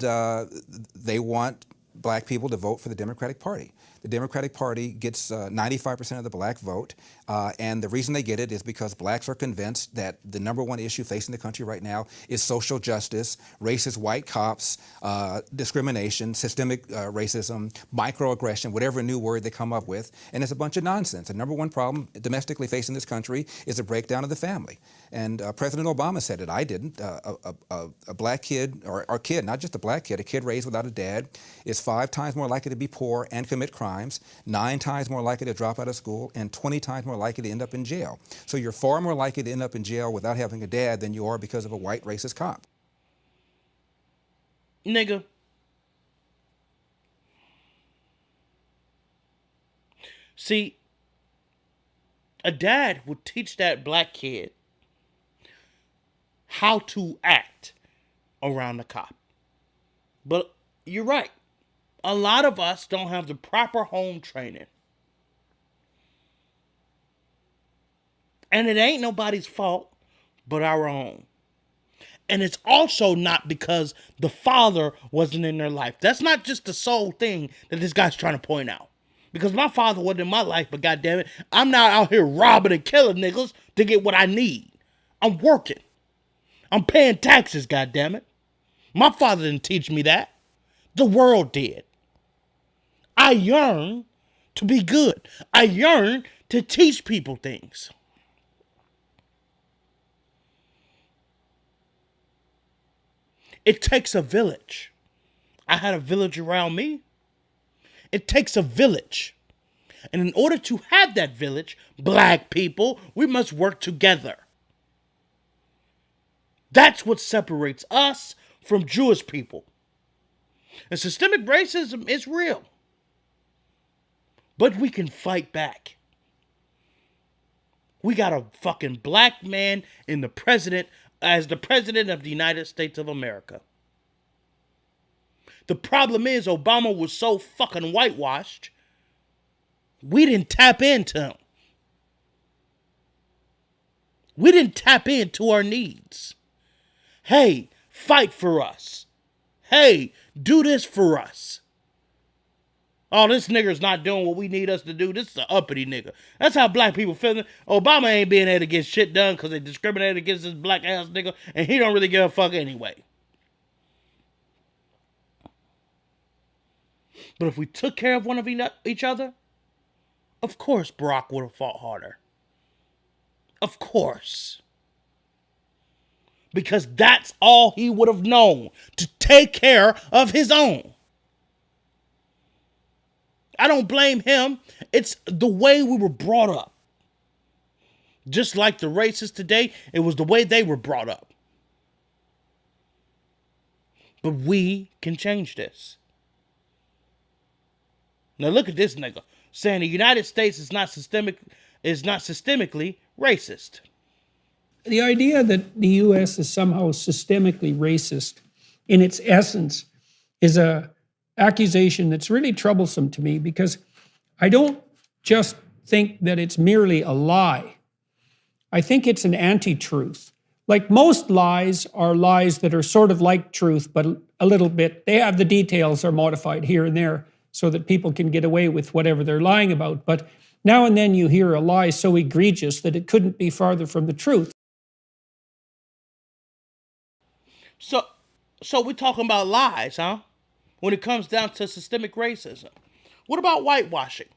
they want black people to vote for the Democratic Party. The Democratic Party gets 95% of the black vote, and the reason they get it is because blacks are convinced that the #1 issue facing the country right now is social justice, racist white cops, discrimination, systemic racism, microaggression, whatever new word they come up with, and it's a bunch of nonsense. The #1 problem domestically facing this country is a breakdown of the family. And President Obama said it, I didn't. A black kid, or a kid, not just a black kid, a kid raised without a dad is 5 times more likely to be poor and commit crimes, 9 times more likely to drop out of school, and 20 times more likely to end up in jail. So you're far more likely to end up in jail without having a dad than you are because of a white racist cop. Nigga. See, a dad would teach that black kid how to act around the cop. But you're right. A lot of us don't have the proper home training. And it ain't nobody's fault but our own. And it's also not because the father wasn't in their life. That's not just the sole thing that this guy's trying to point out. Because my father wasn't in my life, but goddammit, I'm not out here robbing and killing niggas to get what I need. I'm working. I'm paying taxes, goddammit. My father didn't teach me that. The world did. I yearn to be good. I yearn to teach people things. It takes a village. I had a village around me. It takes a village. And in order to have that village, black people, we must work together. That's what separates us from Jewish people. And systemic racism is real. But we can fight back. We got a fucking black man in the president as the president of the United States of America. The problem is Obama was so fucking whitewashed, we didn't tap into him. We didn't tap into our needs. Hey, fight for us. Hey, do this for us. Oh, this nigger's not doing what we need us to do. This is an uppity nigga. That's how black people feel. Obama ain't being able to get shit done because they discriminated against this black ass nigga, and he don't really give a fuck anyway. But if we took care of one of each other, of course Barack would have fought harder. Of course. Because that's all he would have known, to take care of his own. I don't blame him. It's the way we were brought up. Just like the racists today, it was the way they were brought up. But we can change this. Now look at this nigga saying the United States is not systemically racist. The idea that the U.S. is somehow systemically racist in its essence is a accusation that's really troublesome to me, because I don't just think that it's merely a lie. I think it's an anti-truth. Like most lies are lies that are sort of like truth, but a little bit, they have the details are modified here and there so that people can get away with whatever they're lying about. But now and then you hear a lie so egregious that it couldn't be farther from the truth. So we're talking about lies, huh? When it comes down to systemic racism. What about whitewashing?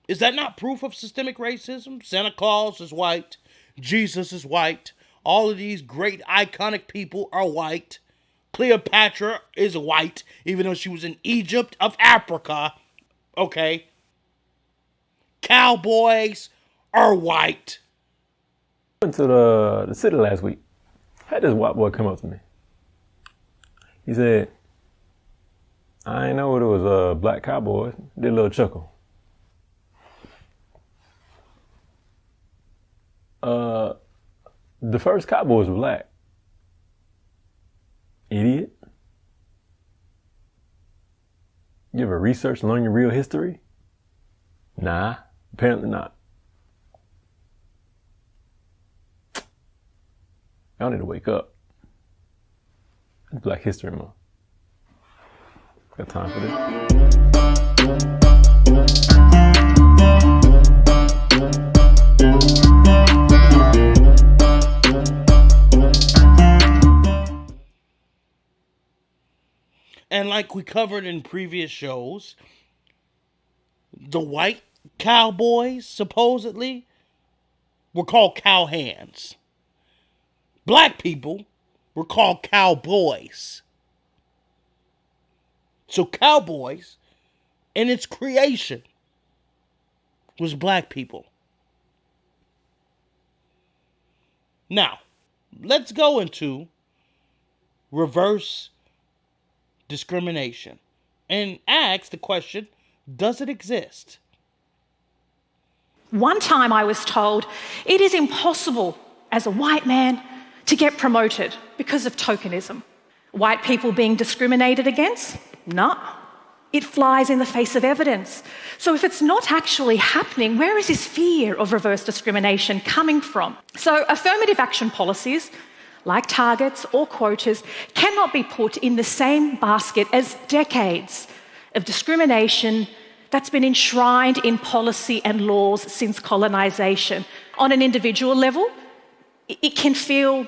Is that not proof of systemic racism? Santa Claus is white. Jesus is white. All of these great iconic people are white. Cleopatra is white, even though she was in Egypt of Africa. Okay. Cowboys are white. Went to the city last week. Had this white boy come up to me. He said, I ain't know it was black cowboys. Did a little chuckle. The first cowboys were black. Idiot. You ever research and learn your real history? Nah, apparently not. Y'all need to wake up. It's Black History Month. Got time for this? And like we covered in previous shows, the white cowboys supposedly were called cowhands. Black people were called cowboys. So cowboys, in its creation, was black people. Now, let's go into reverse discrimination and ask the question, does it exist? One time I was told it is impossible as a white man to get promoted because of tokenism. White people being discriminated against? No. It flies in the face of evidence. So if it's not actually happening, where is this fear of reverse discrimination coming from? So affirmative action policies, like targets or quotas, cannot be put in the same basket as decades of discrimination that's been enshrined in policy and laws since colonisation. On an individual level, you can feel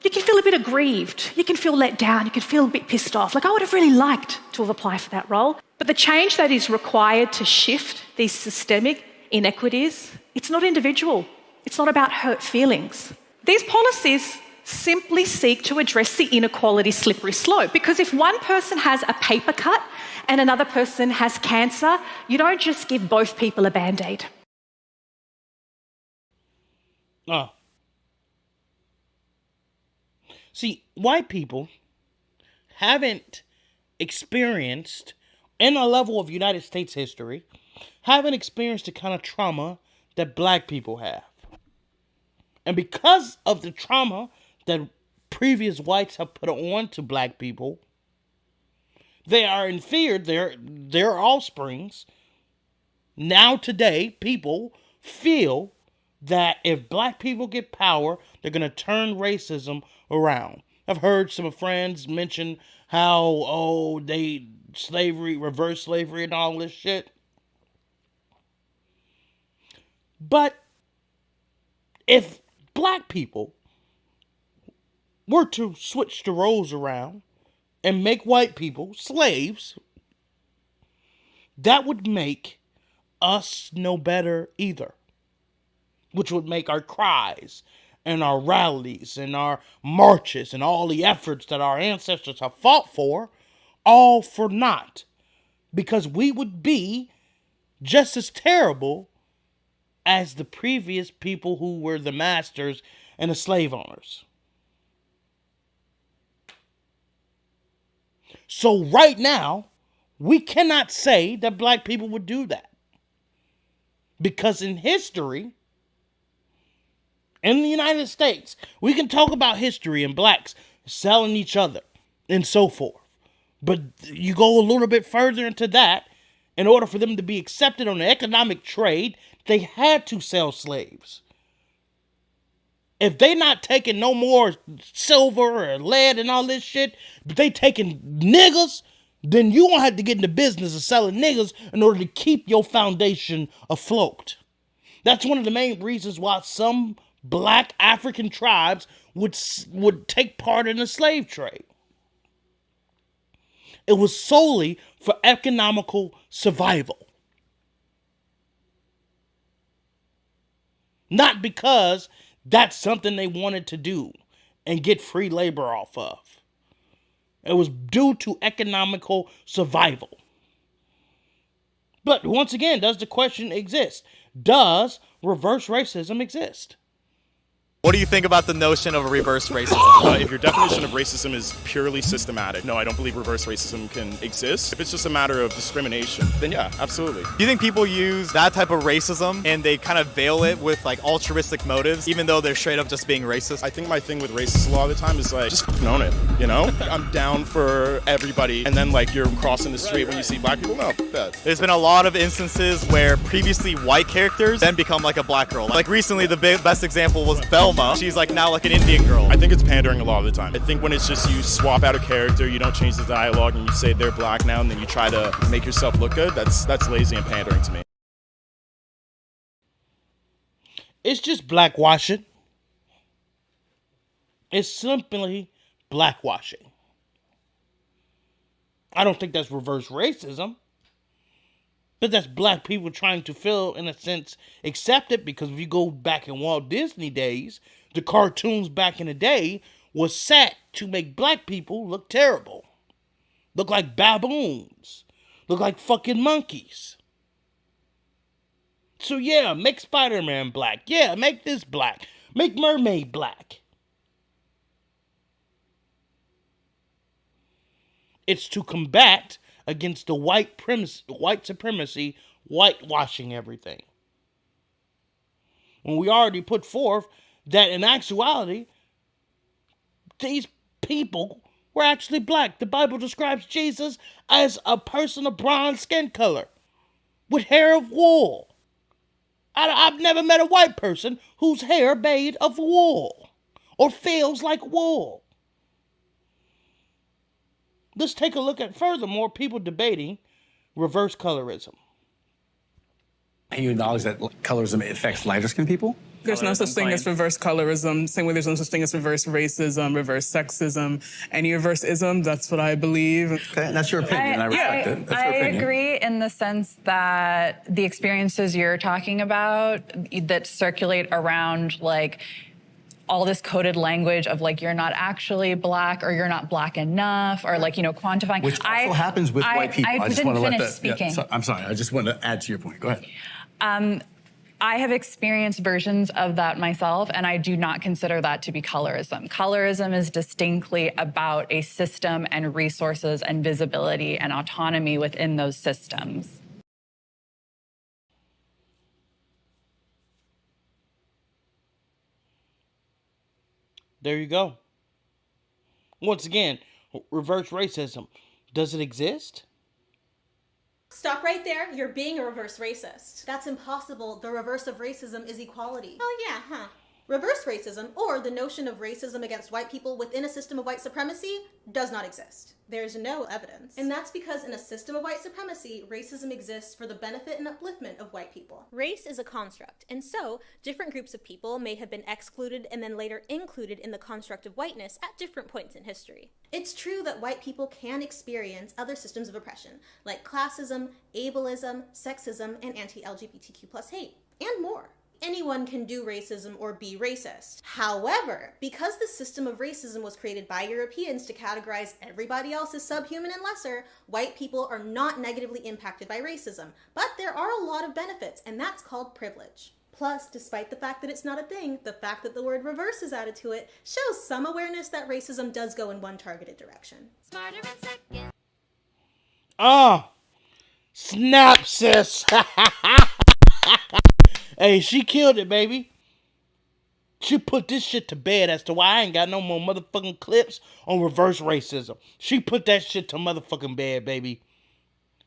a bit aggrieved, you can feel let down, you can feel a bit pissed off. Like, I would have really liked to have applied for that role. But the change that is required to shift these systemic inequities, it's not individual. It's not about hurt feelings. These policies simply seek to address the inequality slippery slope. Because if one person has a paper cut and another person has cancer, you don't just give both people a Band-Aid. See, white people haven't experienced, in a level of United States history, haven't experienced the kind of trauma that black people have. And because of the trauma that previous whites have put on to black people, they are in fear, their offsprings. Now today, people feel that if black people get power, they're going to turn racism around. I've heard some friends mention how, reverse slavery and all this shit. But if black people were to switch the roles around and make white people slaves, that would make us no better either. Which would make our cries and our rallies and our marches and all the efforts that our ancestors have fought for, all for naught. Because we would be just as terrible as the previous people who were the masters and the slave owners. So right now, we cannot say that black people would do that. Because in history, in the United States, we can talk about history and blacks selling each other and so forth. But you go a little bit further into that, in order for them to be accepted on the economic trade, they had to sell slaves. If they not taking no more silver or lead and all this shit, but they taking niggas, then you gonna have to get in the business of selling niggas in order to keep your foundation afloat. That's one of the main reasons why some black African tribes would take part in the slave trade. It was solely for economical survival. Not because that's something they wanted to do and get free labor off of. It was due to economical survival. But once again, does the question exist? Does reverse racism exist? What do you think about the notion of reverse racism? If your definition of racism is purely systematic, no, I don't believe reverse racism can exist. If it's just a matter of discrimination, then yeah, absolutely. Do you think people use that type of racism and they kind of veil it with like altruistic motives, even though they're straight up just being racist? I think my thing with racists a lot of the time is like, just own it, you know? I'm down for everybody, and then like you're crossing the street when you see black people, no, that. There's been a lot of instances where previously white characters then become like a black girl. Like recently, the best example was Velma. She's like now like an Indian girl. I think it's pandering a lot of the time. I think when it's just you swap out a character, you don't change the dialogue, and you say they're black now, and then you try to make yourself look good, that's lazy and pandering to me. It's just blackwashing. It's simply blackwashing. I don't think that's reverse racism. But that's black people trying to feel, in a sense, accept it, because if you go back in Walt Disney days, the cartoons back in the day was set to make black people look terrible. Look like baboons. Look like fucking monkeys. So yeah, make Spider-Man black. Yeah, make this black. Make Mermaid black. It's to combat against the white supremacy, whitewashing everything. When we already put forth that in actuality, these people were actually black. The Bible describes Jesus as a person of bronze skin color with hair of wool. I've never met a white person whose hair made of wool or feels like wool. Let's take a look at furthermore people debating reverse colorism. And you acknowledge that colorism affects lighter skinned people? There's no such thing as reverse colorism. Same way there's no such thing as reverse racism, reverse sexism. Any reverse ism, that's what I believe. Okay, that's your opinion. I respect it. That's your opinion. Agree in the sense that the experiences you're talking about that circulate around like all this coded language of like you're not actually black or you're not black enough or like, you know, quantifying. Which also happens with white people. I just didn't want to finish let that. speaking. Yeah, I'm sorry. I just want to add to your point. Go ahead. I have experienced versions of that myself, and I do not consider that to be colorism. Colorism is distinctly about a system and resources and visibility and autonomy within those systems. There you go. Once again, reverse racism. Does it exist? Stop right there. You're being a reverse racist. That's impossible. The reverse of racism is equality. Oh yeah, huh? Reverse racism, or the notion of racism against white people within a system of white supremacy, does not exist. There's no evidence. And that's because in a system of white supremacy, racism exists for the benefit and upliftment of white people. Race is a construct, and so different groups of people may have been excluded and then later included in the construct of whiteness at different points in history. It's true that white people can experience other systems of oppression, like classism, ableism, sexism, and anti-LGBTQ+ hate, and more. Anyone can do racism or be racist. However, because the system of racism was created by Europeans to categorize everybody else as subhuman and lesser, white people are not negatively impacted by racism. But there are a lot of benefits, and that's called privilege. Plus, despite the fact that it's not a thing, the fact that the word reverse is added to it shows some awareness that racism does go in one targeted direction. Smarter in second. Oh, snap, sis. Hey, she killed it, baby. She put this shit to bed as to why I ain't got no more motherfucking clips on reverse racism. She put that shit to motherfucking bed, baby.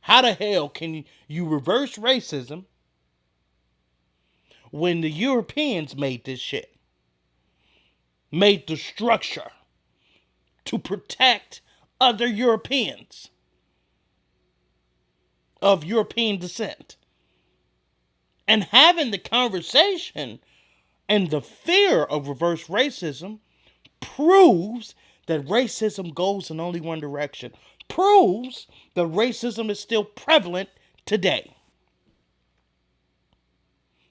How the hell can you reverse racism when the Europeans made this shit? Made the structure to protect other Europeans of European descent. And having the conversation and the fear of reverse racism proves that racism goes in only one direction. Proves that racism is still prevalent today.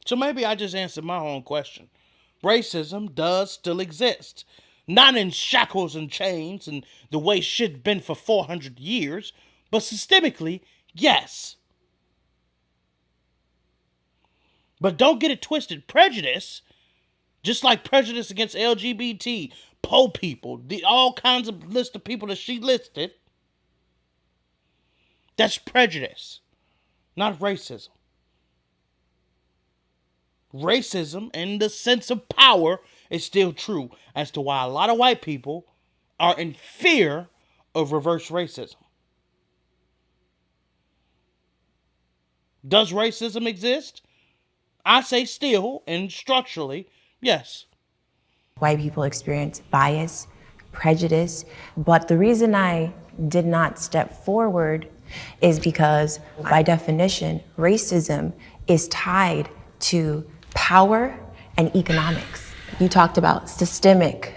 So maybe I just answered my own question. Racism does still exist. Not in shackles and chains and the way shit's been for 400 years, but systemically, yes. But don't get it twisted. Prejudice Just like prejudice against LGBT, po people, all kinds of list of people that she listed. That's prejudice, not racism. Racism and the sense of power is still true as to why a lot of white people are in fear of reverse racism. Does racism exist? I say still and structurally, yes. White people experience bias, prejudice, but the reason I did not step forward is because, by definition, racism is tied to power and economics. You talked about systemic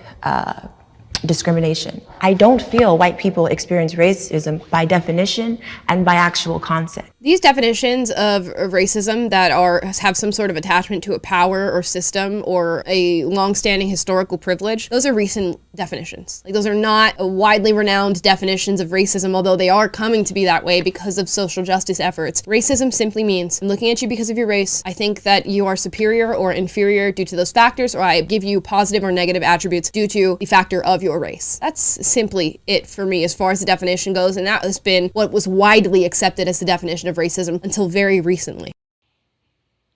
discrimination. I don't feel white people experience racism by definition and by actual concept. These definitions of racism that have some sort of attachment to a power or system or a long-standing historical privilege, those are recent definitions. Like, those are not widely renowned definitions of racism, although they are coming to be that way because of social justice efforts. Racism simply means, I'm looking at you because of your race. I think that you are superior or inferior due to those factors, or I give you positive or negative attributes due to the factor of your race. That's simply it for me as far as the definition goes, and that has been what was widely accepted as the definition of racism until very recently.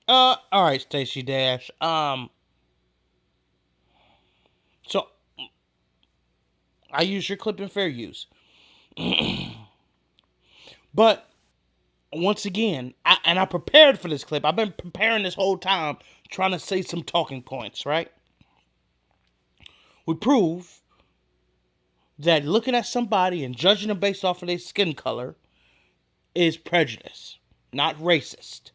All right, Stacey Dash. So I use your clip in fair use. But once again, I prepared for this clip. I've been preparing this whole time, trying to say some talking points, right? We prove that looking at somebody and judging them based off of their skin color is prejudice, not racist.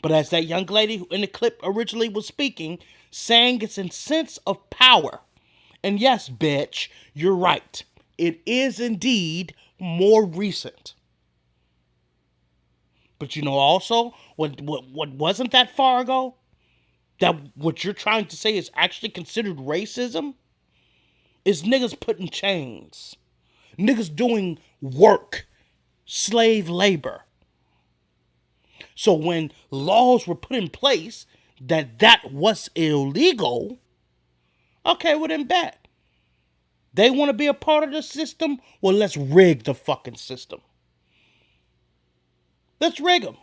But as that young lady who in the clip originally was speaking, saying it's in sense of power. And yes, bitch, you're right. It is indeed more recent. But you know also, what wasn't that far ago? That what you're trying to say is actually considered racism? Is niggas putting chains. Niggas doing work. Slave labor. So when laws were put in place that was illegal, okay, well then bet. They want to be a part of the system? Well, let's rig the fucking system. Let's rig them.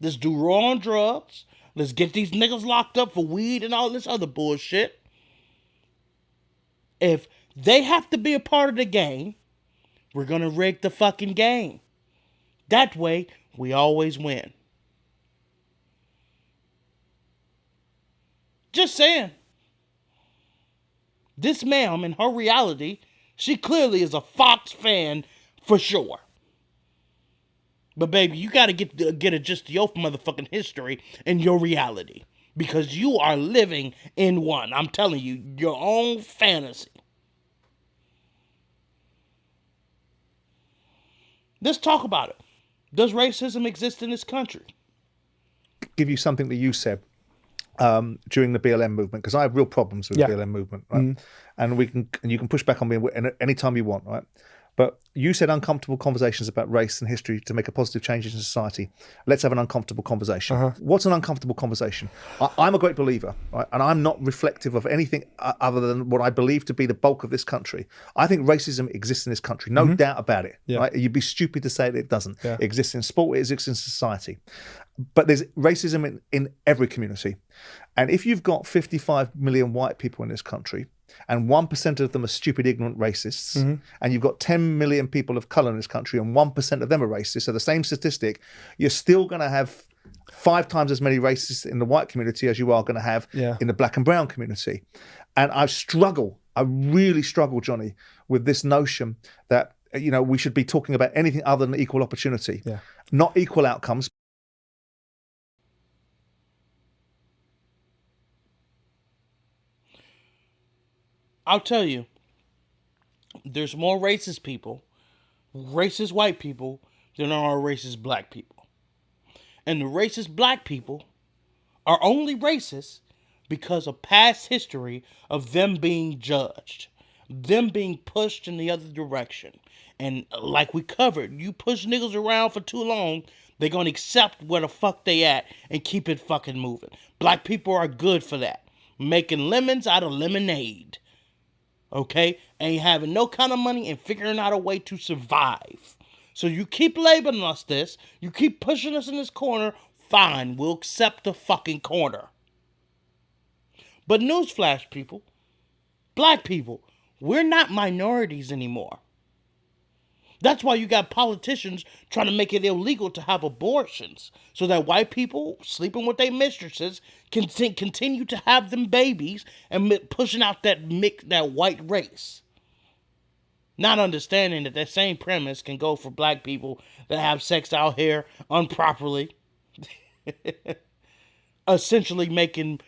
Let's do raw on drugs. Let's get these niggas locked up for weed and all this other bullshit. If they have to be a part of the game, we're going to rig the fucking game. That way, we always win. Just saying. This ma'am, in her reality, she clearly is a Fox fan for sure. But baby, you got to get a just your motherfucking history and your reality. Because you are living in one. I'm telling you, your own fantasy. Let's talk about it. Does racism exist in this country? Give you something that you said during the BLM movement, because I have real problems with the BLM movement, right? And you can push back on me anytime you want, right? But you said uncomfortable conversations about race and history to make a positive change in society. Let's have an uncomfortable conversation. What's an uncomfortable conversation? I'm a great believer, right? And I'm not reflective of anything other than what I believe to be the bulk of this country. I think racism exists in this country, no doubt about it. Right? You'd be stupid to say that it doesn't. It exists in sport, it exists in society. But there's racism in every community. And if you've got 55 million white people in this country, and 1% of them are stupid, ignorant racists, and you've got 10 million people of colour in this country, and 1% of them are racist, so the same statistic, you're still going to have 5 times as many racists in the white community as you are going to have in the black and brown community. And I really struggle, Johnny, with this notion that, you know, we should be talking about anything other than equal opportunity, not equal outcomes. I'll tell you, there's more racist people, racist white people, than there are racist black people. And the racist black people are only racist because of past history of them being judged, them being pushed in the other direction. And like we covered, you push niggas around for too long, they're going to accept where the fuck they at and keep it fucking moving. Black people are good for that. making lemons out of lemonade. Okay? Ain't having no kind of money and figuring out a way to survive. So you keep labeling us this. You keep pushing us in this corner. Fine, we'll accept the fucking corner. But newsflash, people. Black people, we're not minorities anymore. That's why you got politicians trying to make it illegal to have abortions so that white people sleeping with their mistresses can continue to have them babies and pushing out that white race. Not understanding that same premise can go for black people that have sex out here improperly. Essentially making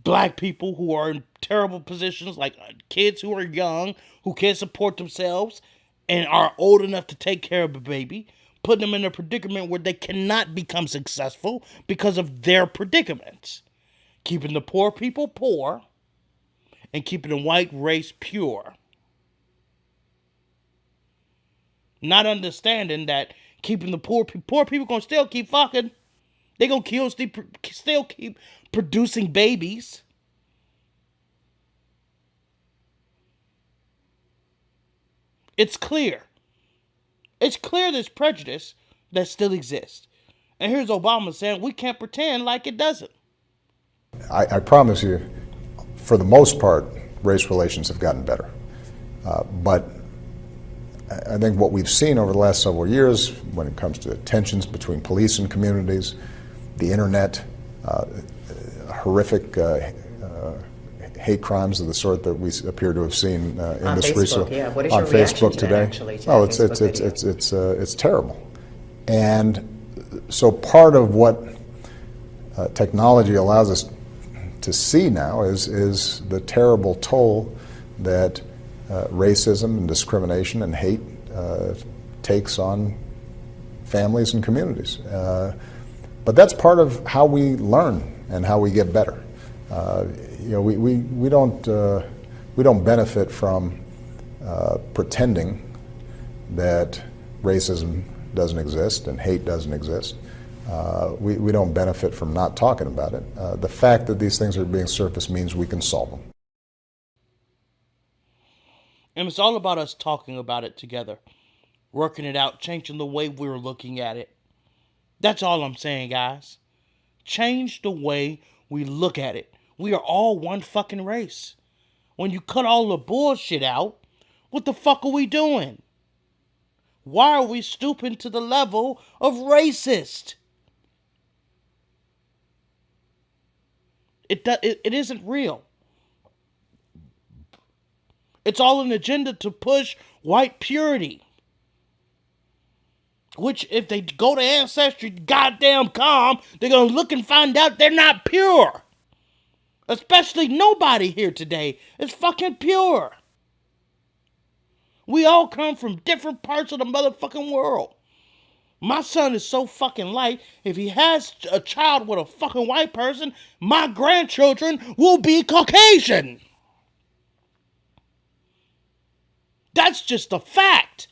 black people who are in terrible positions, like kids who are young, who can't support themselves, and are old enough to take care of a baby, putting them in a predicament where they cannot become successful because of their predicaments. Keeping the poor people poor and keeping the white race pure. Not understanding that keeping the poor people gonna still keep fucking. They gonna still keep producing babies. It's clear. It's clear there's prejudice that still exists. And here's Obama saying we can't pretend like it doesn't. I promise you, for the most part, race relations have gotten better. But I think what we've seen over the last several years when it comes to tensions between police and communities, the internet, horrific hate crimes of the sort that we appear to have seen in this recent What is on your reaction Facebook to today. that, actually, to Oh, that it's terrible. And so part of what technology allows us to see now is the terrible toll that racism and discrimination and hate takes on families and communities. But that's part of how we learn and how we get better. We don't benefit from pretending that racism doesn't exist and hate doesn't exist. We don't benefit from not talking about it. The fact that these things are being surfaced means we can solve them. And it's all about us talking about it together, working it out, changing the way we're looking at it. That's all I'm saying, guys. Change the way we look at it. We are all one fucking race. When you cut all the bullshit out, what the fuck are we doing? Why are we stooping to the level of racist? It isn't real. It's all an agenda to push white purity. Which, if they go to Ancestry.com, they're going to look and find out they're not pure. Especially nobody here today is fucking pure. We all come from different parts of the motherfucking world. My son is so fucking light, if he has a child with a fucking white person, my grandchildren will be Caucasian. That's just a fact.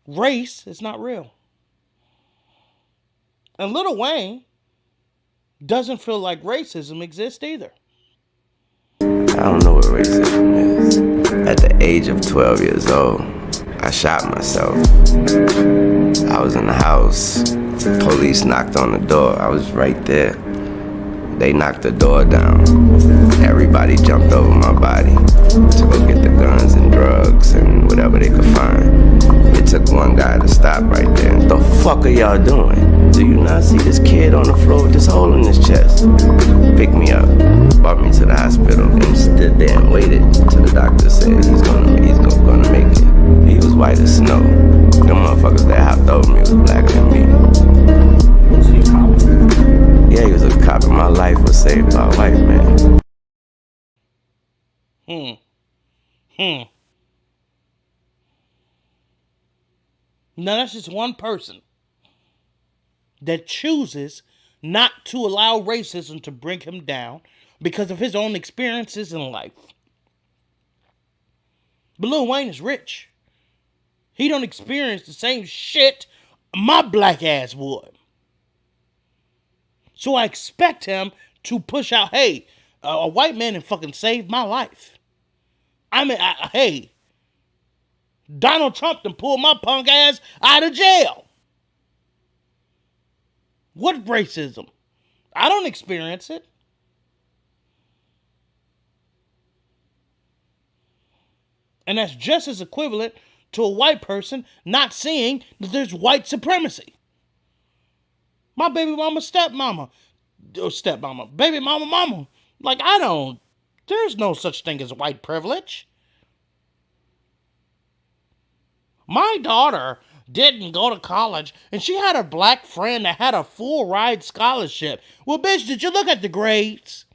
Race is not real. And Lil Wayne doesn't feel like racism exists either. I don't know what racism is. At the age of 12 years old, I shot myself. I was in the house. Police knocked on the door. I was right there. They knocked the door down. Everybody jumped over my body to go get the guns and drugs and whatever they could find. It took one guy to stop right there. What the fuck are y'all doing? Do you not see this kid on the floor with this hole in his chest? Picked me up, brought me to the hospital, and stood there and waited till the doctor said he's gonna make it. He was white as snow. Them motherfuckers that hopped over me was blacker than me. Yeah, he was a cop, and my life was saved by a white man. Now that's just one person that chooses not to allow racism to bring him down because of his own experiences in life. But Lil Wayne is rich. He don't experience the same shit my black ass would. So I expect him to push out, hey, a white man and fucking saved my life. I mean, hey, Donald Trump done pulled my punk ass out of jail. What racism? I don't experience it. And that's just as equivalent to a white person not seeing that there's white supremacy. My baby mama, baby mama. Like, there's no such thing as white privilege. My daughter didn't go to college, and she had a black friend that had a full ride scholarship. Well, bitch, did you look at the grades?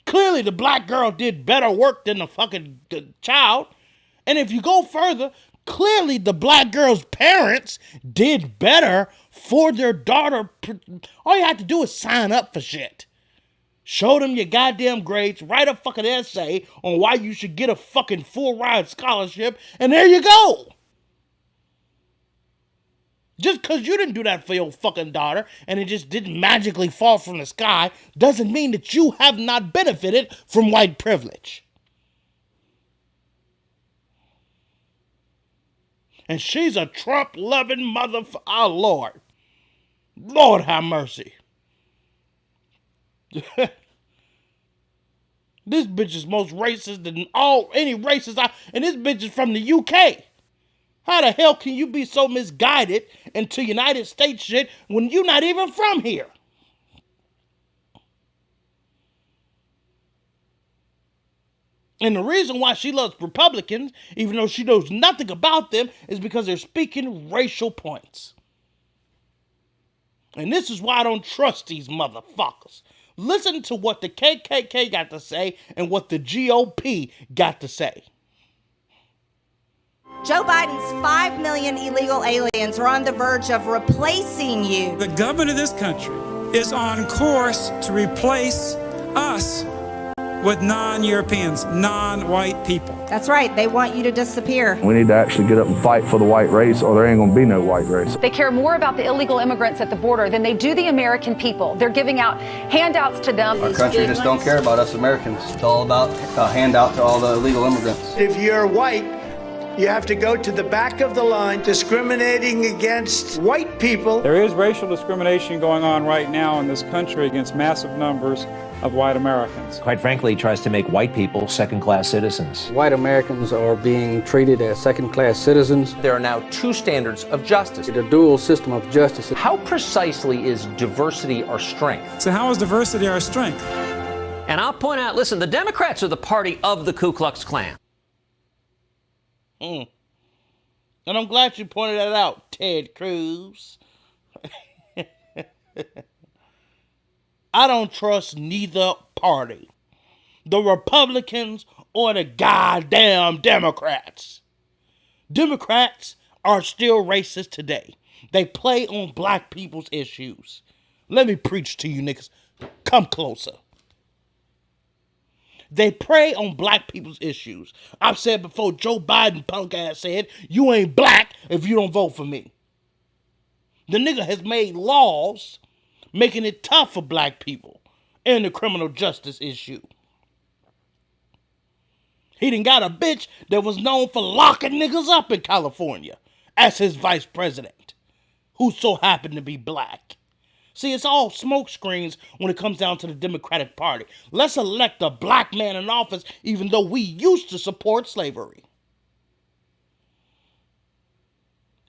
Clearly, the black girl did better work than the child. And if you go further, clearly the black girl's parents did better for their daughter. All you have to do is sign up for shit. Show them your goddamn grades, write a fucking essay on why you should get a fucking full ride scholarship, and there you go. Just because you didn't do that for your fucking daughter and it just didn't magically fall from the sky doesn't mean that you have not benefited from white privilege. And she's a Trump-loving motherfucker. Oh, Lord. Lord have mercy. This bitch is most racist than any racist. And this bitch is from the UK. How the hell can you be so misguided into United States shit when you're not even from here? And the reason why she loves Republicans, even though she knows nothing about them, is because they're speaking racial points. And this is why I don't trust these motherfuckers. Listen to what the KKK got to say and what the GOP got to say. Joe Biden's 5 million illegal aliens are on the verge of replacing you. The government of this country is on course to replace us with non-Europeans, non-white people. That's right. They want you to disappear. We need to actually get up and fight for the white race, or there ain't going to be no white race. They care more about the illegal immigrants at the border than they do the American people. They're giving out handouts to them. Our country just don't care about us Americans. It's all about a handout to all the illegal immigrants. If you're white, you have to go to the back of the line, discriminating against white people. There is racial discrimination going on right now in this country against massive numbers of white Americans. Quite frankly, he tries to make white people second-class citizens. White Americans are being treated as second-class citizens. There are now two standards of justice. The dual system of justice. How precisely is diversity our strength? So how is diversity our strength? And I'll point out, listen, the Democrats are the party of the Ku Klux Klan. And I'm glad you pointed that out, Ted Cruz. I don't trust neither party. The Republicans or the goddamn Democrats. Democrats are still racist today. They play on black people's issues. Let me preach to you niggas. Come closer. They prey on black people's issues. I've said before, Joe Biden punk ass said, you ain't black if you don't vote for me. The nigga has made laws making it tough for black people in the criminal justice issue. He done got a bitch that was known for locking niggas up in California as his vice president, who so happened to be black. See, it's all smoke screens when it comes down to the Democratic Party. Let's elect a black man in office, even though we used to support slavery.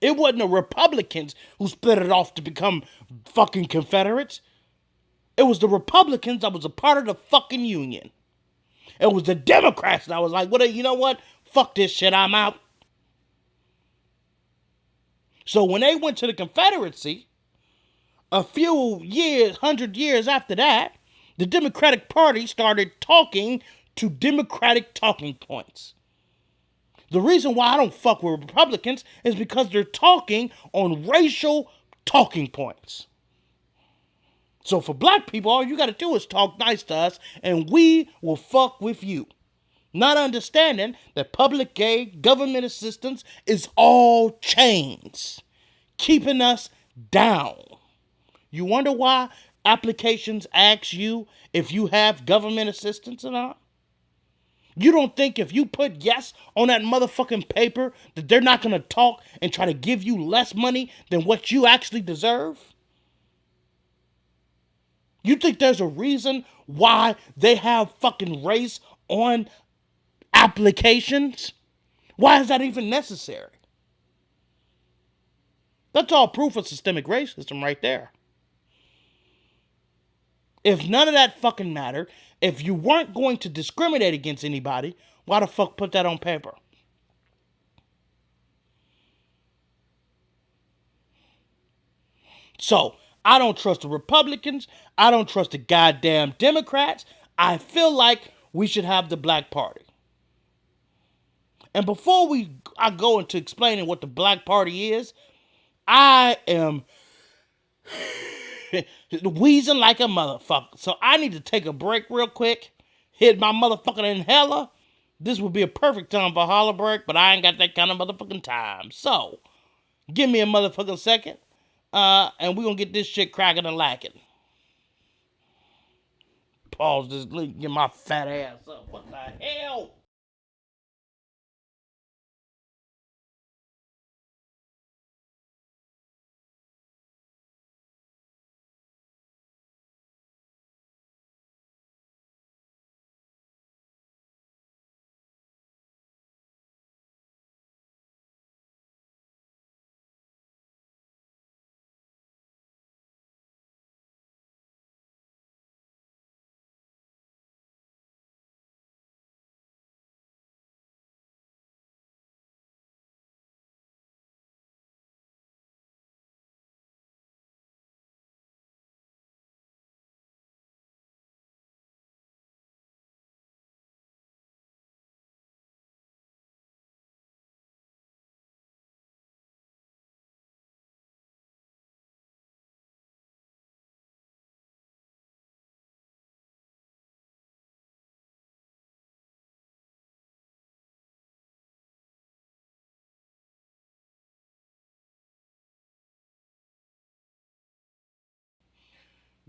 It wasn't the Republicans who split it off to become fucking Confederates. It was the Republicans that was a part of the fucking Union. It was the Democrats that was like, well, you know what? Fuck this shit, I'm out. So when they went to the Confederacy, a few years, 100 years after that, the Democratic Party started talking to Democratic talking points. The reason why I don't fuck with Republicans is because they're talking on racial talking points. So for black people, all you got to do is talk nice to us and we will fuck with you. Not understanding that public aid, government assistance is all chains, keeping us down. You wonder why applications ask you if you have government assistance or not? You don't think if you put yes on that motherfucking paper that they're not going to talk and try to give you less money than what you actually deserve? You think there's a reason why they have fucking race on applications? Why is that even necessary? That's all proof of systemic racism right there. If none of that fucking mattered, if you weren't going to discriminate against anybody, why the fuck put that on paper? So, I don't trust the Republicans. I don't trust the goddamn Democrats. I feel like we should have the Black Party. And before I go into explaining what the Black Party is, I am wheezing like a motherfucker. So I need to take a break real quick, hit my motherfucking inhaler. This would be a perfect time for a holler break, but I ain't got that kind of motherfucking time. So, give me a motherfucking second, and we're gonna get this shit cracking and lacking. Pause this link, get my fat ass up. What the hell?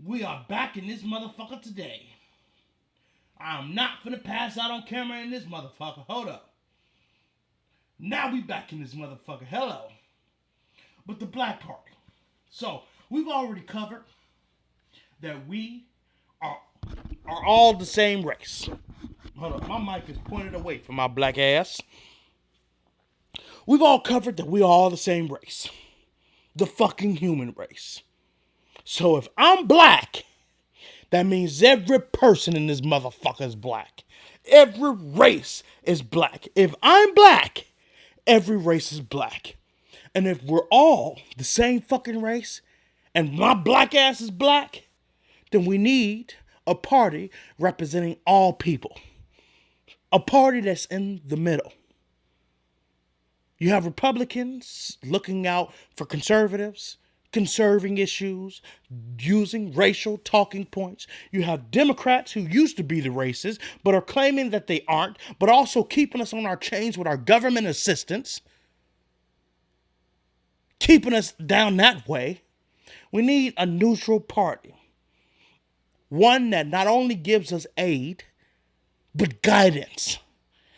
We are back in this motherfucker today. I'm not finna pass out on camera in this motherfucker. Hold up. Now we back in this motherfucker. Hello. But the Black Party. So, we've already covered that we are all the same race. Hold up. My mic is pointed away from my black ass. We've all covered that we are all the same race. The fucking human race. So if I'm black, that means every person in this motherfucker is black. Every race is black. If I'm black, every race is black. And if we're all the same fucking race, and my black ass is black, then we need a party representing all people. A party that's in the middle. You have Republicans looking out for conservatives, conserving issues, using racial talking points. You have Democrats who used to be the racists, but are claiming that they aren't, but also keeping us on our chains with our government assistance, keeping us down that way. We need a neutral party. One that not only gives us aid, but guidance.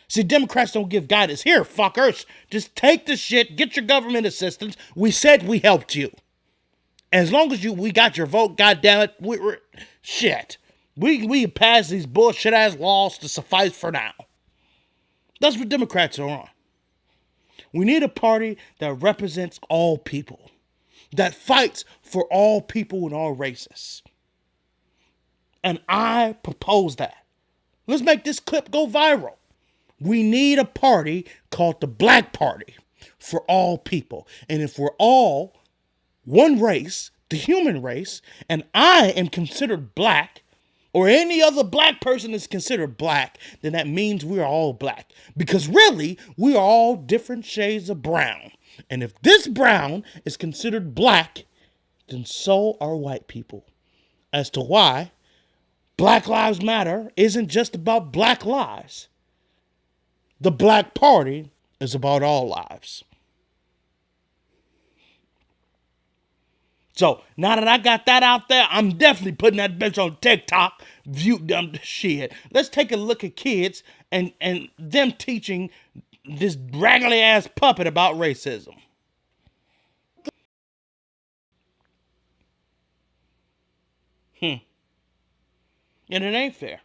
See, Democrats don't give guidance. Here, fuckers, just take the shit, get your government assistance. We said we helped you. As long as we got your vote, goddammit, we're shit. We pass these bullshit ass laws to suffice for now. That's what Democrats are on. We need a party that represents all people, that fights for all people and all races. And I propose that. Let's make this clip go viral. We need a party called the Black Party for all people. And if we're all one race, the human race, and I am considered black, or any other black person is considered black, then that means we are all black. Because really, we are all different shades of brown. And if this brown is considered black, then so are white people. As to why Black Lives Matter isn't just about black lives. The Black Party is about all lives. So now that I got that out there, I'm definitely putting that bitch on TikTok. Shit. Let's take a look at kids and them teaching this raggedy ass puppet about racism. And it ain't fair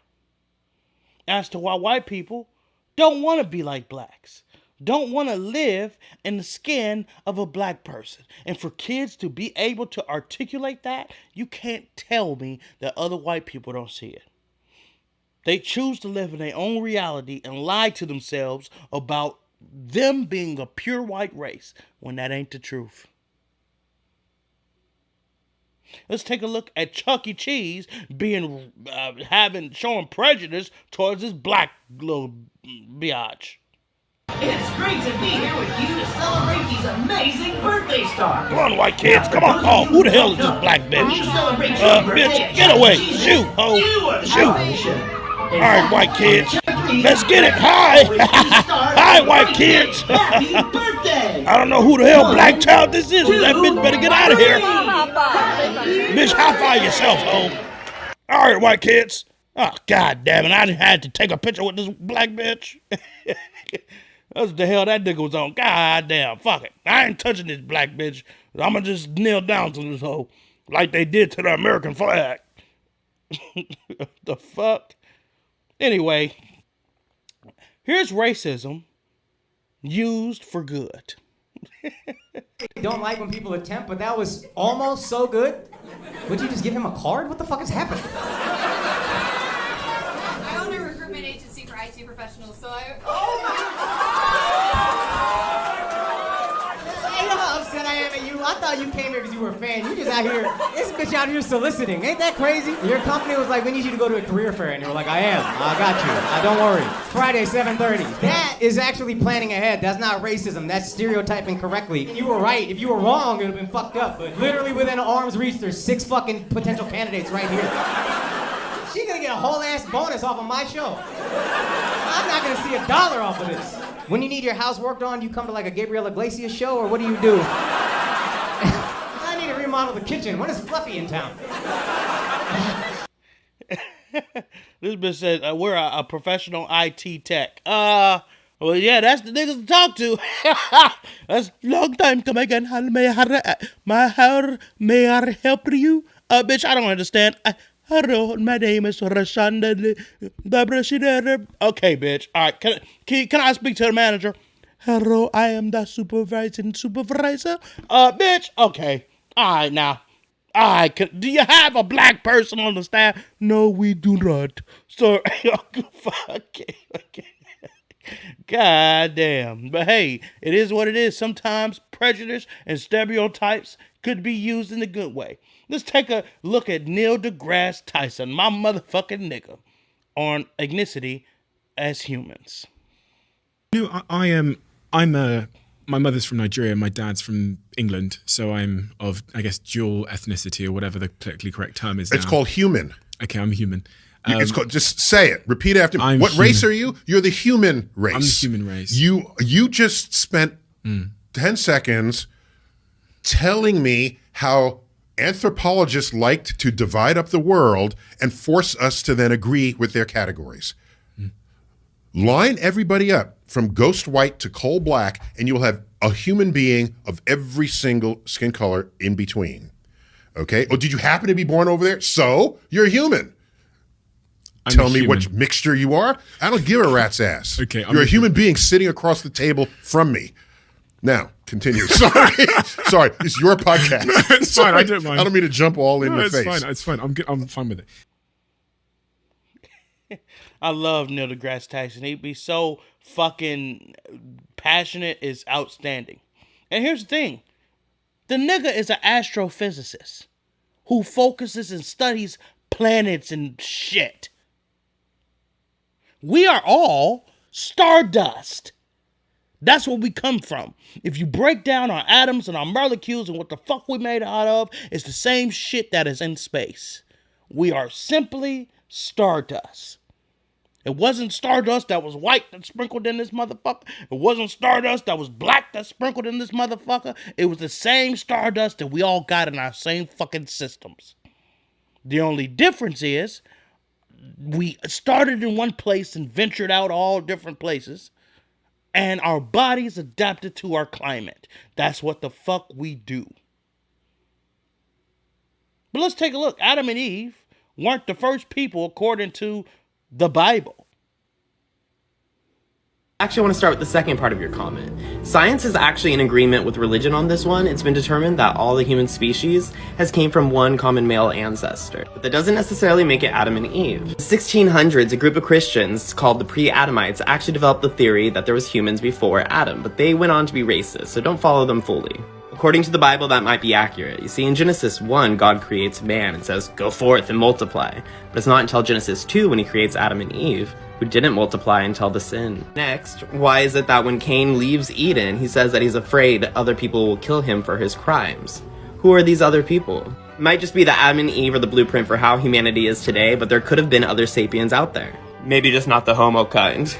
as to why white people don't want to be like blacks, don't want to live in the skin of a black person. And for kids to be able to articulate that, you can't tell me that other white people don't see it. They choose to live in their own reality and lie to themselves about them being a pure white race when that ain't the truth. Let's take a look at Chuck E. Cheese showing prejudice towards his black little biatch. It's great to be here with you to celebrate these amazing birthday stars. Come on, white kids, come on. Oh, who the hell is this black bitch? Bitch, get away. Shoot, ho. Shoot. All right, white kids, let's get it. Hi. Hi, white kids. Happy birthday. I don't know who the hell black child this is, but that bitch better get out of here. Bitch, high five yourself, ho. All right, white kids. Oh, God damn it. I had to take a picture with this black bitch. That's the hell that nigga was on. God damn, fuck it. I ain't touching this black bitch. I'm going to just kneel down to this hoe like they did to the American flag. The fuck? Anyway, here's racism used for good. Don't like when people attempt, but that was almost so good. Would you just give him a card? What the fuck is happening? I own a recruitment agency for IT professionals, so I... Hey, you know how upset I am at you? I thought you came here because you were a fan. You just out here, this bitch out here soliciting. Ain't that crazy? Your company was like, we need you to go to a career fair. And you were like, I am. I got you. Don't worry. Friday, 7:30. That is actually planning ahead. That's not racism. That's stereotyping correctly. You were right. If you were wrong, it would have been fucked up. But literally within arm's reach, there's 6 fucking potential candidates right here. She's gonna get a whole ass bonus off of my show. I'm not gonna see $1 off of this. When you need your house worked on, you come to like a Gabriel Iglesias show, or what do you do? I need to remodel the kitchen. When is Fluffy in town? This bitch says, we're a professional IT tech. Well, yeah, that's the niggas to talk to. That's a long time coming again. May I help you? Bitch, I don't understand. Hello, my name is Rashanda. Okay, bitch. All right, can I speak to the manager? Hello, I am the supervisor. Bitch. Okay. All right, now. All right, do you have a black person on the staff? No, we do not. So, fuck it. God damn. But hey, it is what it is. Sometimes prejudice and stereotypes could be used in a good way. Let's take a look at Neil deGrasse Tyson, my motherfucking nigga, on ethnicity as humans. You know, my mother's from Nigeria, my dad's from England, so I'm of, I guess, dual ethnicity or whatever the politically correct term is now. It's called human. Okay, I'm human. It's called, just say it. Repeat after me. What race are you? You're the human race. I'm the human race. You just spent 10 seconds telling me how anthropologists liked to divide up the world and force us to then agree with their categories. Line everybody up from ghost white to coal black, and you'll have a human being of every single skin color in between. Okay? Oh, did you happen to be born over there? So, you're a human. Tell me which mixture you are? I don't give a rat's ass. Okay, you're a human being sitting across the table from me. Now, continue. Sorry. Sorry. It's your podcast. No, it's fine. I don't mind. I don't mean to jump all in your it's face. Fine. It's fine. I'm good. I'm fine with it. I love Neil deGrasse Tyson. He'd be so fucking passionate, is outstanding. And here's the thing. The nigga is an astrophysicist who focuses and studies planets and shit. We are all stardust. That's where we come from. If you break down our atoms and our molecules and what the fuck we made out of, it's the same shit that is in space. We are simply stardust. It wasn't stardust that was white that sprinkled in this motherfucker. It wasn't stardust that was black that sprinkled in this motherfucker. It was the same stardust that we all got in our same fucking systems. The only difference is we started in one place and ventured out all different places, and our bodies adapted to our climate. That's what the fuck we do. But let's take a look. Adam and Eve weren't the first people according to the Bible. Actually, I want to start with the second part of your comment. Science is actually in agreement with religion on this one. It's been determined that all the human species has came from one common male ancestor. But that doesn't necessarily make it Adam and Eve. In the 1600s, a group of Christians called the pre-Adamites actually developed the theory that there was humans before Adam, but they went on to be racist, so don't follow them fully. According to the Bible, that might be accurate. You see, in Genesis 1, God creates man and says, "Go forth and multiply." But it's not until Genesis 2 when he creates Adam and Eve, who didn't multiply until the sin. Next, why is it that when Cain leaves Eden, he says that he's afraid other people will kill him for his crimes? Who are these other people? It might just be that Adam and Eve are the blueprint for how humanity is today, but there could have been other sapiens out there. Maybe just not the homo kind.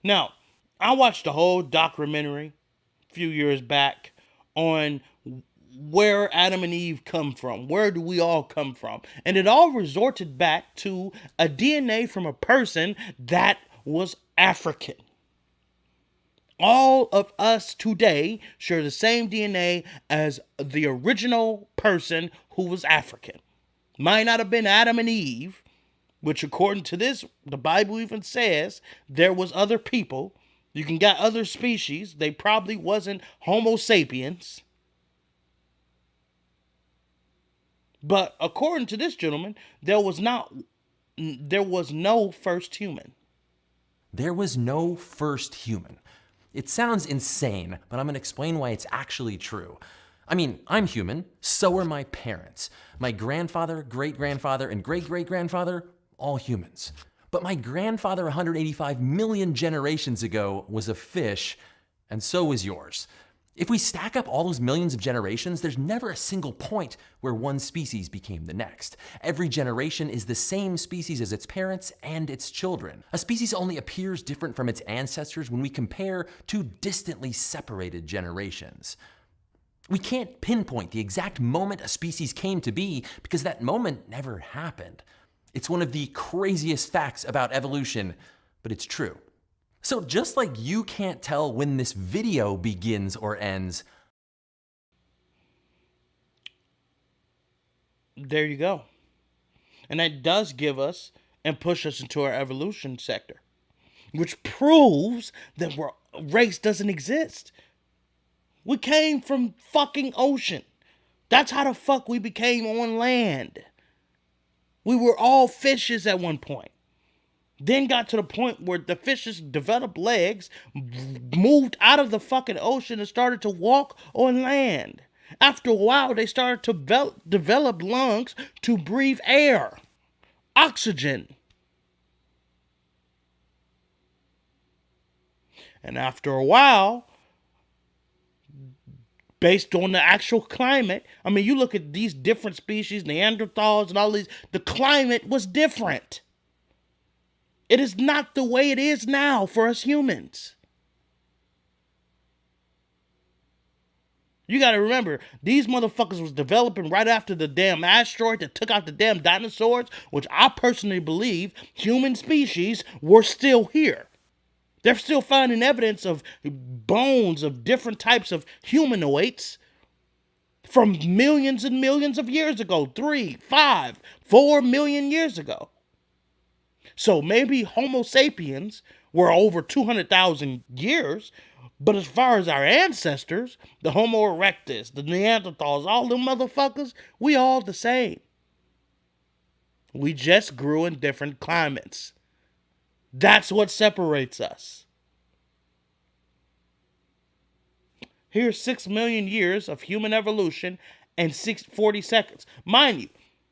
Now, I watched a whole documentary a few years back on where Adam and Eve come from. Where do we all come from? And it all resorted back to a DNA from a person that was African. All of us today share the same DNA as the original person who was African. Might not have been Adam and Eve, which according to this, the Bible even says there was other people. You can get other species. They probably wasn't Homo sapiens. But according to this gentleman, there was no first human. There was no first human. It sounds insane, but I'm going to explain why it's actually true. I mean, I'm human, so are my parents. My grandfather, great-grandfather, and great-great-grandfather, all humans. But my grandfather 185 million generations ago was a fish, and so was yours. If we stack up all those millions of generations, there's never a single point where one species became the next. Every generation is the same species as its parents and its children. A species only appears different from its ancestors when we compare two distantly separated generations. We can't pinpoint the exact moment a species came to be because that moment never happened. It's one of the craziest facts about evolution, but it's true. So just like you can't tell when this video begins or ends, there you go. And that does give us and push us into our evolution sector, which proves that race doesn't exist. We came from fucking ocean. That's how the fuck we became on land. We were all fishes at one point. Then got to the point where the fishes developed legs, moved out of the fucking ocean and started to walk on land. After a while, they started to develop lungs to breathe air, oxygen. And after a while, based on the actual climate, I mean, you look at these different species, Neanderthals and all these, the climate was different. It is not the way it is now for us humans. You got to remember, these motherfuckers was developing right after the damn asteroid that took out the damn dinosaurs, which I personally believe human species were still here. They're still finding evidence of bones of different types of humanoids from millions and millions of years ago, 3, 5, 4 million years ago. So maybe Homo sapiens were over 200,000 years, but as far as our ancestors, the Homo erectus, the Neanderthals, all them motherfuckers, we all the same. We just grew in different climates. That's what separates us. Here's 6 million years of human evolution and 40 seconds. Mind you,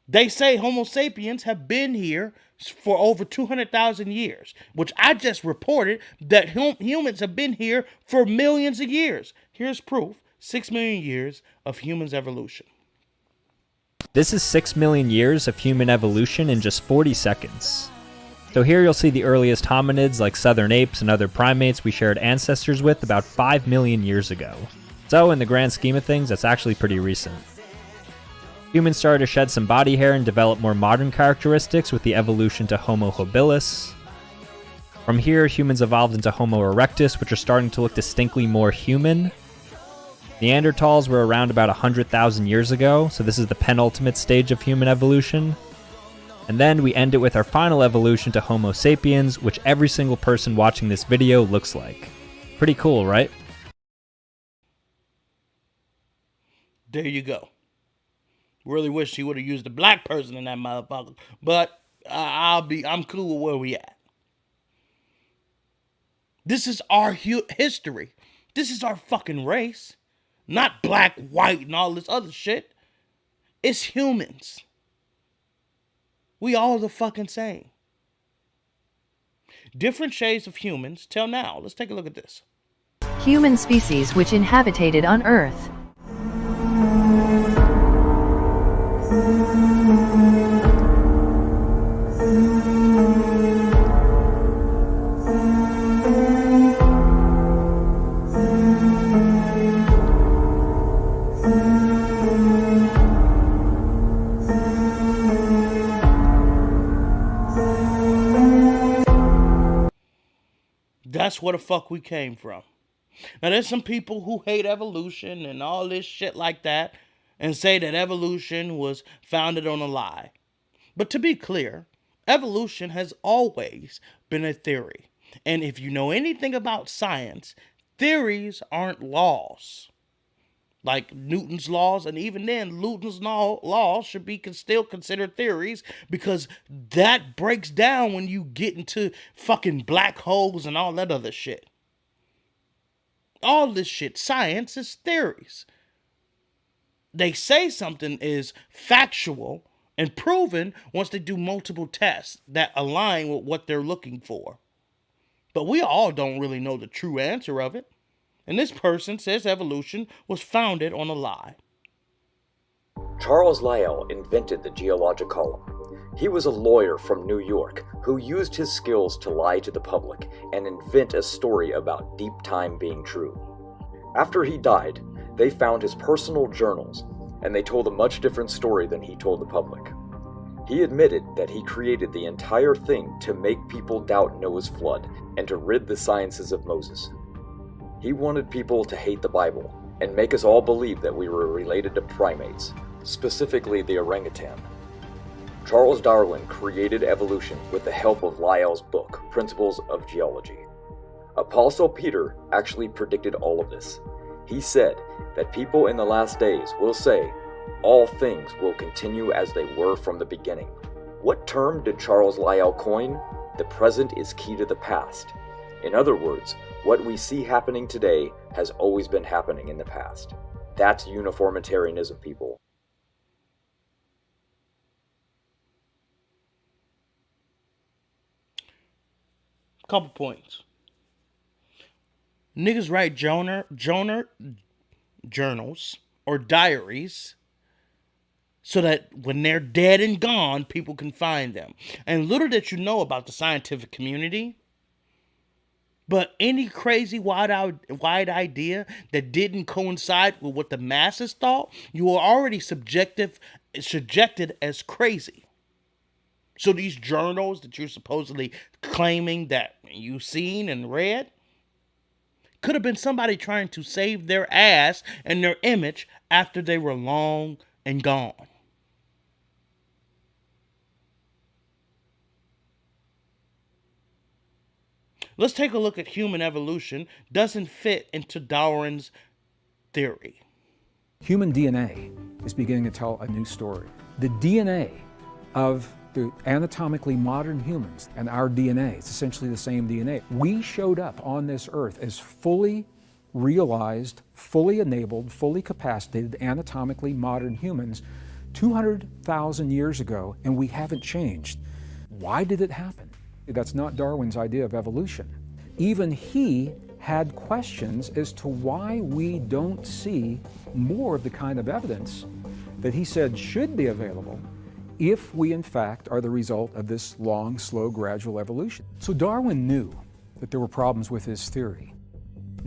they say Homo sapiens have been here for over 200,000 years, which I just reported that humans have been here for millions of years. Here's proof, 6 million years of humans' evolution. This is 6 million years of human evolution in just 40 seconds. So here you'll see the earliest hominids like southern apes and other primates we shared ancestors with about 5 million years ago. So in the grand scheme of things, that's actually pretty recent. Humans started to shed some body hair and develop more modern characteristics with the evolution to Homo habilis. From here, humans evolved into Homo erectus, which are starting to look distinctly more human. Neanderthals were around about 100,000 years ago, so this is the penultimate stage of human evolution. And then we end it with our final evolution to Homo sapiens, which every single person watching this video looks like. Pretty cool, right? There you go. Really wish he would have used a black person in that motherfucker, but I'm cool with where we at. This is our history. This is our fucking race. Not black, white, and all this other shit. It's humans. We all the fucking same. Different shades of humans till now. Let's take a look at this. Human species which inhabited on Earth. That's where the fuck we came from. Now, there's some people who hate evolution and all this shit like that and say that evolution was founded on a lie. But to be clear, evolution has always been a theory. And if you know anything about science, theories aren't laws. Like Newton's laws, and even then, Newton's laws should be still considered theories because that breaks down when you get into fucking black holes and all that other shit. All this shit, science is theories. They say something is factual and proven once they do multiple tests that align with what they're looking for. But we all don't really know the true answer of it. And this person says evolution was founded on a lie. Charles Lyell invented the geologic column. He was a lawyer from New York who used his skills to lie to the public and invent a story about deep time being true. After he died, they found his personal journals, and they told a much different story than he told the public. He admitted that he created the entire thing to make people doubt Noah's flood and to rid the sciences of Moses. He wanted people to hate the Bible and make us all believe that we were related to primates, specifically the orangutan. Charles Darwin created evolution with the help of Lyell's book, Principles of Geology. Apostle Peter actually predicted all of this. He said that people in the last days will say, all things will continue as they were from the beginning. What term did Charles Lyell coin? The present is key to the past. In other words, what we see happening today has always been happening in the past. That's uniformitarianism, people. Couple points. Niggas write journals or diaries so that when they're dead and gone, people can find them. And little that you know about the scientific community, but any crazy wide idea that didn't coincide with what the masses thought, you were already subjected as crazy. So these journals that you're supposedly claiming that you've seen and read could have been somebody trying to save their ass and their image after they were long and gone. Let's take a look at human evolution. Doesn't fit into Darwin's theory. Human DNA is beginning to tell a new story. The DNA of the anatomically modern humans and our DNA, it's essentially the same DNA. We showed up on this earth as fully realized, fully enabled, fully capacitated, anatomically modern humans 200,000 years ago, and we haven't changed. Why did it happen? That's not Darwin's idea of evolution. Even he had questions as to why we don't see more of the kind of evidence that he said should be available if we in fact are the result of this long, slow, gradual evolution. So Darwin knew that there were problems with his theory.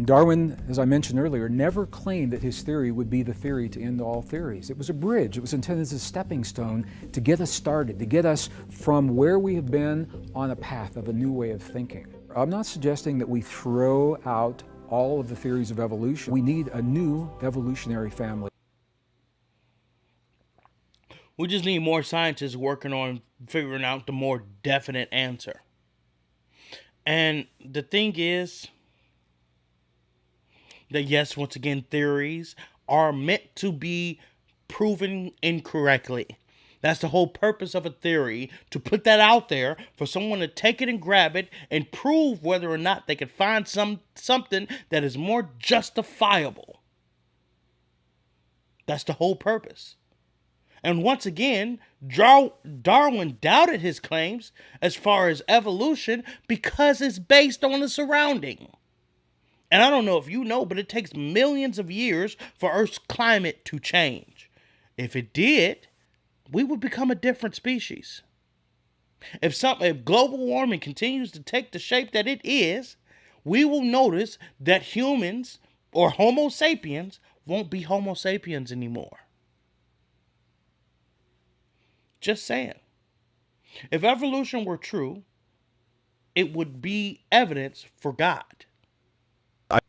Darwin, as I mentioned earlier, never claimed that his theory would be the theory to end all theories. It was a bridge. It was intended as a stepping stone to get us started, to get us from where we have been on a path of a new way of thinking. I'm not suggesting that we throw out all of the theories of evolution. We need a new evolutionary family. We just need more scientists working on figuring out the more definite answer. And the thing is that, yes, once again, theories are meant to be proven incorrectly. That's the whole purpose of a theory, to put that out there for someone to take it and grab it and prove whether or not they can find something that is more justifiable. That's the whole purpose. And once again, Darwin doubted his claims as far as evolution because it's based on the surrounding. And I don't know if you know, but it takes millions of years for Earth's climate to change. If it did, we would become a different species. If global warming continues to take the shape that it is, we will notice that humans, or Homo sapiens, won't be Homo sapiens anymore. Just saying. If evolution were true, it would be evidence for God.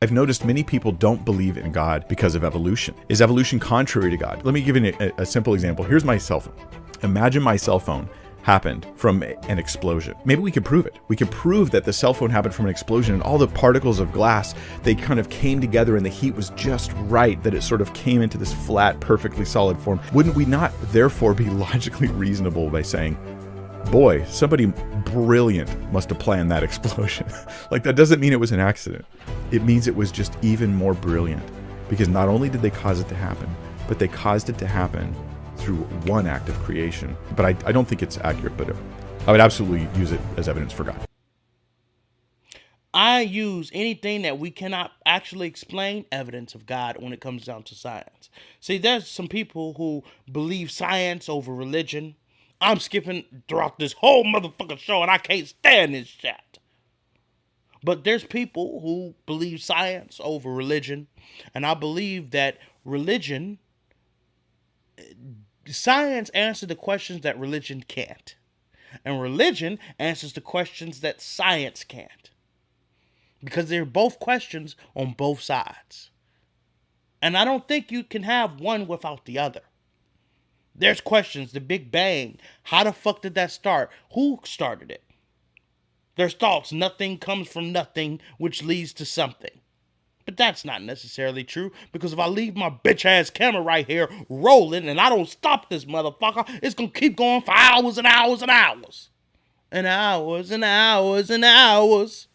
I've noticed many people don't believe in God because of evolution. Is evolution contrary to God? Let me give you a simple example. Here's my cell phone. Imagine my cell phone happened from an explosion. Maybe we could prove it. We could prove that the cell phone happened from an explosion and all the particles of glass, they kind of came together and the heat was just right, that it sort of came into this flat, perfectly solid form. Wouldn't we not therefore be logically reasonable by saying, boy, somebody brilliant must have planned that explosion? Like, that doesn't mean it was an accident. It means it was just even more brilliant, because not only did they cause it to happen, but they caused it to happen through one act of creation. But I don't think it's accurate, but I would absolutely use it as evidence for God. I use anything that we cannot actually explain evidence of God when it comes down to science. See, there's some people who believe science over religion. I'm skipping throughout this whole motherfucking show and I can't stand this shit. But there's people who believe science over religion. And I believe that science answers the questions that religion can't. And religion answers the questions that science can't. Because they're both questions on both sides. And I don't think you can have one without the other. There's questions, the Big Bang, how the fuck did that start? Who started it? There's thoughts, nothing comes from nothing, which leads to something. But that's not necessarily true, because if I leave my bitch ass camera right here rolling and I don't stop this motherfucker, it's gonna keep going for hours and hours and hours. And hours and hours and hours.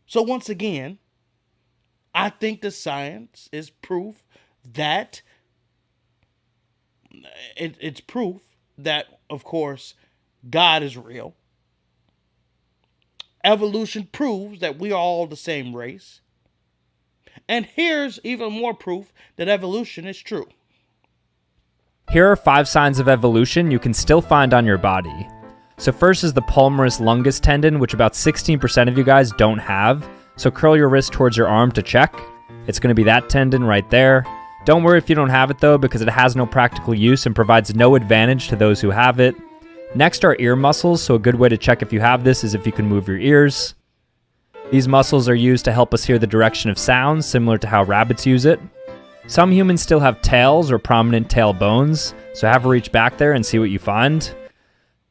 So once again, I think the science is proof that it's proof that, of course, God is real. Evolution proves that we are all the same race. And here's even more proof that evolution is true. Here are 5 signs of evolution you can still find on your body. So first is the palmaris longus tendon, which about 16% of you guys don't have. So curl your wrist towards your arm to check. It's going to be that tendon right there. Don't worry if you don't have it though, because it has no practical use and provides no advantage to those who have it. Next are ear muscles, so a good way to check if you have this is if you can move your ears. These muscles are used to help us hear the direction of sounds, similar to how rabbits use it. Some humans still have tails or prominent tail bones, so have a reach back there and see what you find.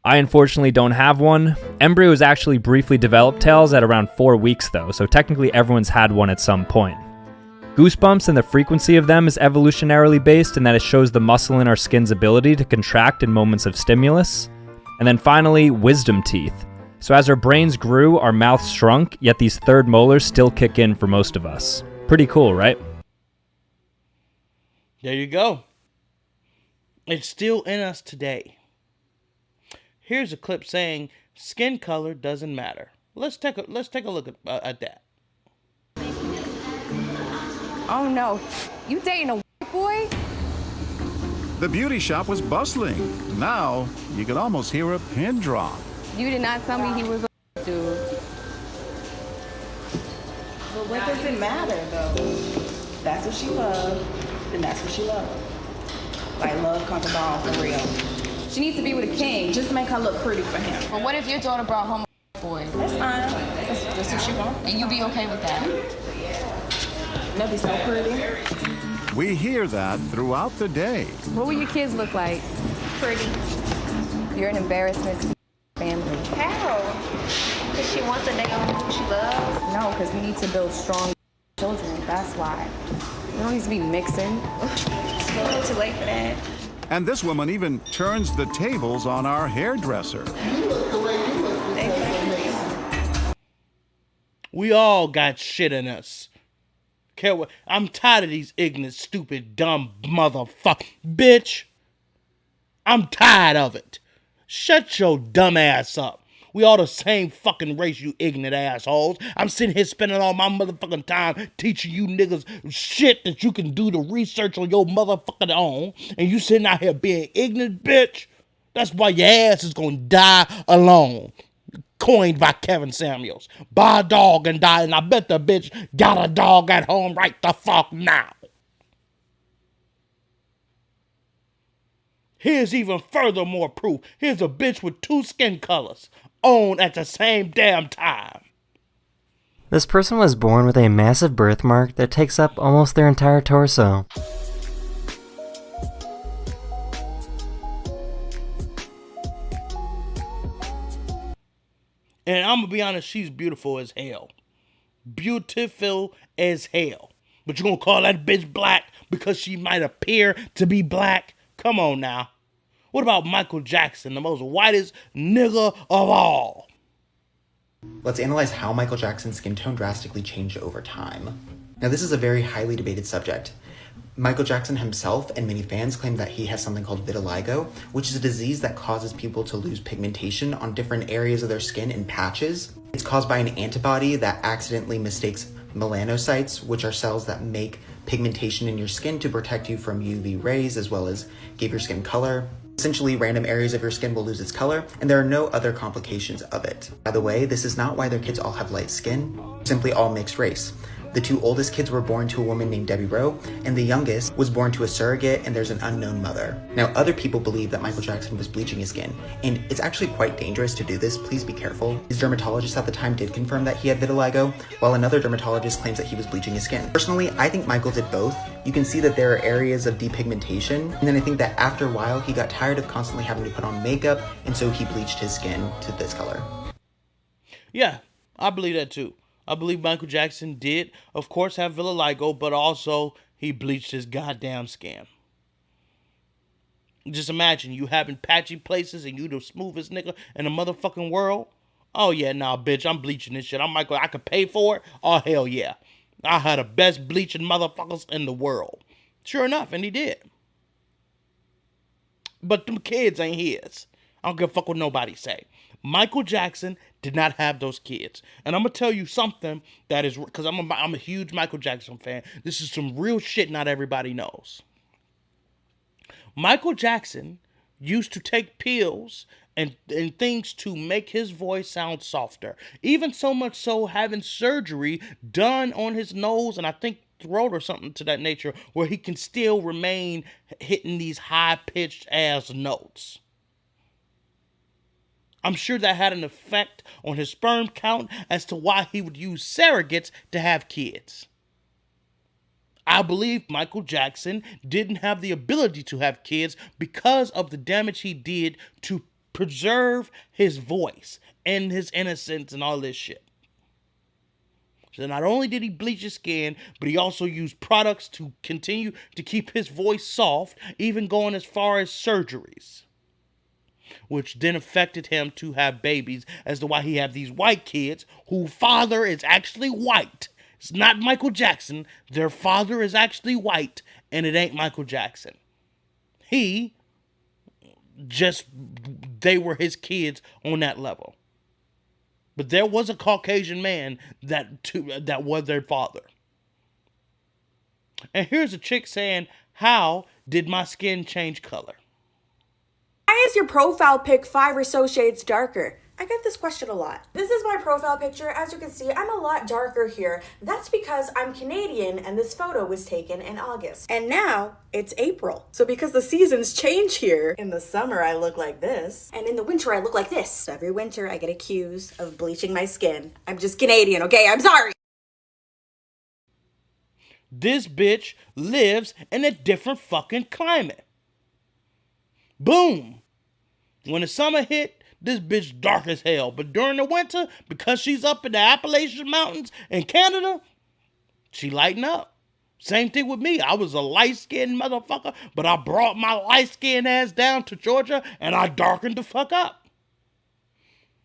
I unfortunately don't have one. Embryos actually briefly develop tails at around 4 weeks though, so technically everyone's had one at some point. Goosebumps and the frequency of them is evolutionarily based in that it shows the muscle in our skin's ability to contract in moments of stimulus. And then finally, wisdom teeth. So as our brains grew, our mouths shrunk, yet these third molars still kick in for most of us. Pretty cool, right? There you go. It's still in us today. Here's a clip saying skin color doesn't matter. Let's take a look at that. Oh no, you dating a white boy? The beauty shop was bustling. Now, you could almost hear a pin drop. You did not tell me he was a dude. But what does it matter, though? That's what she loved, and that's what she loved. Like, love conquers all for real. She needs to be with a king. Just make her look pretty for him. But what if your daughter brought home a boy? That's fine. That's what she wants. And you be okay with that? That'd be so pretty. We hear that throughout the day. What will your kids look like? Pretty. You're an embarrassment to your family. How? Because she wants a nigga who she loves? No, because we need to build strong children. That's why. You don't need to be mixing. It's a little too late for that. And this woman even turns the tables on our hairdresser. We all got shit in us. I'm tired of these ignorant, stupid, dumb motherfucker. Bitch. I'm tired of it. Shut your dumb ass up. We all the same fucking race, you ignorant assholes. I'm sitting here spending all my motherfucking time teaching you niggas shit that you can do the research on your motherfucking own. And you sitting out here being ignorant, bitch. That's why your ass is gonna die alone. Coined by Kevin Samuels. Buy a dog and die, and I bet the bitch got a dog at home right the fuck now. Here's even further more proof. Here's a bitch with 2 skin colors owned at the same damn time. This person was born with a massive birthmark that takes up almost their entire torso. And I'm gonna be honest, she's beautiful as hell. Beautiful as hell. But you're gonna call that bitch black because she might appear to be black? Come on now. What about Michael Jackson, the most whitest nigga of all? Let's analyze how Michael Jackson's skin tone drastically changed over time. Now, this is a very highly debated subject. Michael Jackson himself and many fans claim that he has something called vitiligo, which is a disease that causes people to lose pigmentation on different areas of their skin in patches. It's caused by an antibody that accidentally mistakes melanocytes, which are cells that make pigmentation in your skin to protect you from UV rays as well as give your skin color. Essentially, random areas of your skin will lose its color, and there are no other complications of it. By the way, this is not why their kids all have light skin, simply all mixed race. The 2 oldest kids were born to a woman named Debbie Rowe, and the youngest was born to a surrogate, and there's an unknown mother. Now, other people believe that Michael Jackson was bleaching his skin, and it's actually quite dangerous to do this. Please be careful. His dermatologist at the time did confirm that he had vitiligo, while another dermatologist claims that he was bleaching his skin. Personally, I think Michael did both. You can see that there are areas of depigmentation, and then I think that after a while, he got tired of constantly having to put on makeup, and so he bleached his skin to this color. Yeah, I believe that too. I believe Michael Jackson did, of course, have vitiligo, but also he bleached his goddamn skin. Just imagine you having patchy places and you the smoothest nigga in the motherfucking world. Oh yeah, nah, bitch, I'm bleaching this shit. I'm Michael, I could pay for it. Oh hell yeah. I had the best bleaching motherfuckers in the world. Sure enough, and he did. But them kids ain't his. I don't give a fuck what nobody say. Michael Jackson did not have those kids. And I'm going to tell you something that is, because I'm a huge Michael Jackson fan. This is some real shit not everybody knows. Michael Jackson used to take pills and things to make his voice sound softer. Even so much so having surgery done on his nose and I think throat or something to that nature where he can still remain hitting these high-pitched ass notes. I'm sure that had an effect on his sperm count as to why he would use surrogates to have kids. I believe Michael Jackson didn't have the ability to have kids because of the damage he did to preserve his voice and his innocence and all this shit. So not only did he bleach his skin, but he also used products to continue to keep his voice soft, even going as far as surgeries, which then affected him to have babies as to why he have these white kids whose father is actually white. It's not Michael Jackson. Their father is actually white, and it ain't Michael Jackson. They were his kids on that level. But there was a Caucasian man that was their father. And here's a chick saying how did my skin change color? Why is your profile pic 5 or so shades darker? I get this question a lot. This is my profile picture. As you can see, I'm a lot darker here. That's because I'm Canadian and this photo was taken in August. And now it's April. So because the seasons change here, in the summer I look like this, and in the winter I look like this. So every winter I get accused of bleaching my skin. I'm just Canadian, okay? I'm sorry. This bitch lives in a different fucking climate. Boom. When the summer hit, this bitch dark as hell. But during the winter, because she's up in the Appalachian Mountains in Canada, she lighten up. Same thing with me. I was a light-skinned motherfucker, but I brought my light-skinned ass down to Georgia and I darkened the fuck up.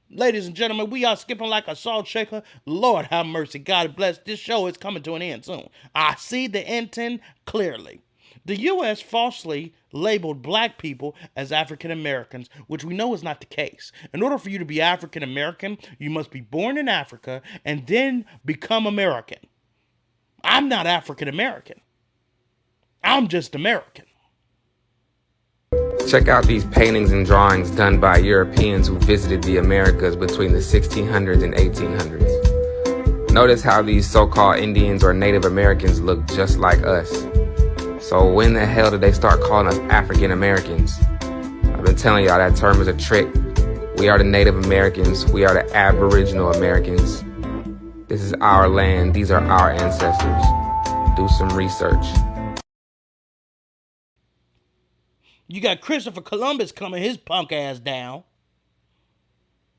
Ladies and gentlemen, we are skipping like a salt shaker. Lord have mercy. God bless. This show is coming to an end soon. I see the intent clearly. The U.S. falsely labeled black people as African Americans, which we know is not the case. In order for you to be African American, you must be born in Africa and then become American. I'm not African American. I'm just American. Check out these paintings and drawings done by Europeans who visited the Americas between the 1600s and 1800s. Notice how these so-called Indians or Native Americans look just like us. So when the hell did they start calling us African Americans? I've been telling y'all that term is a trick. We are the Native Americans. We are the Aboriginal Americans. This is our land. These are our ancestors. Do some research. You got Christopher Columbus coming his punk ass down.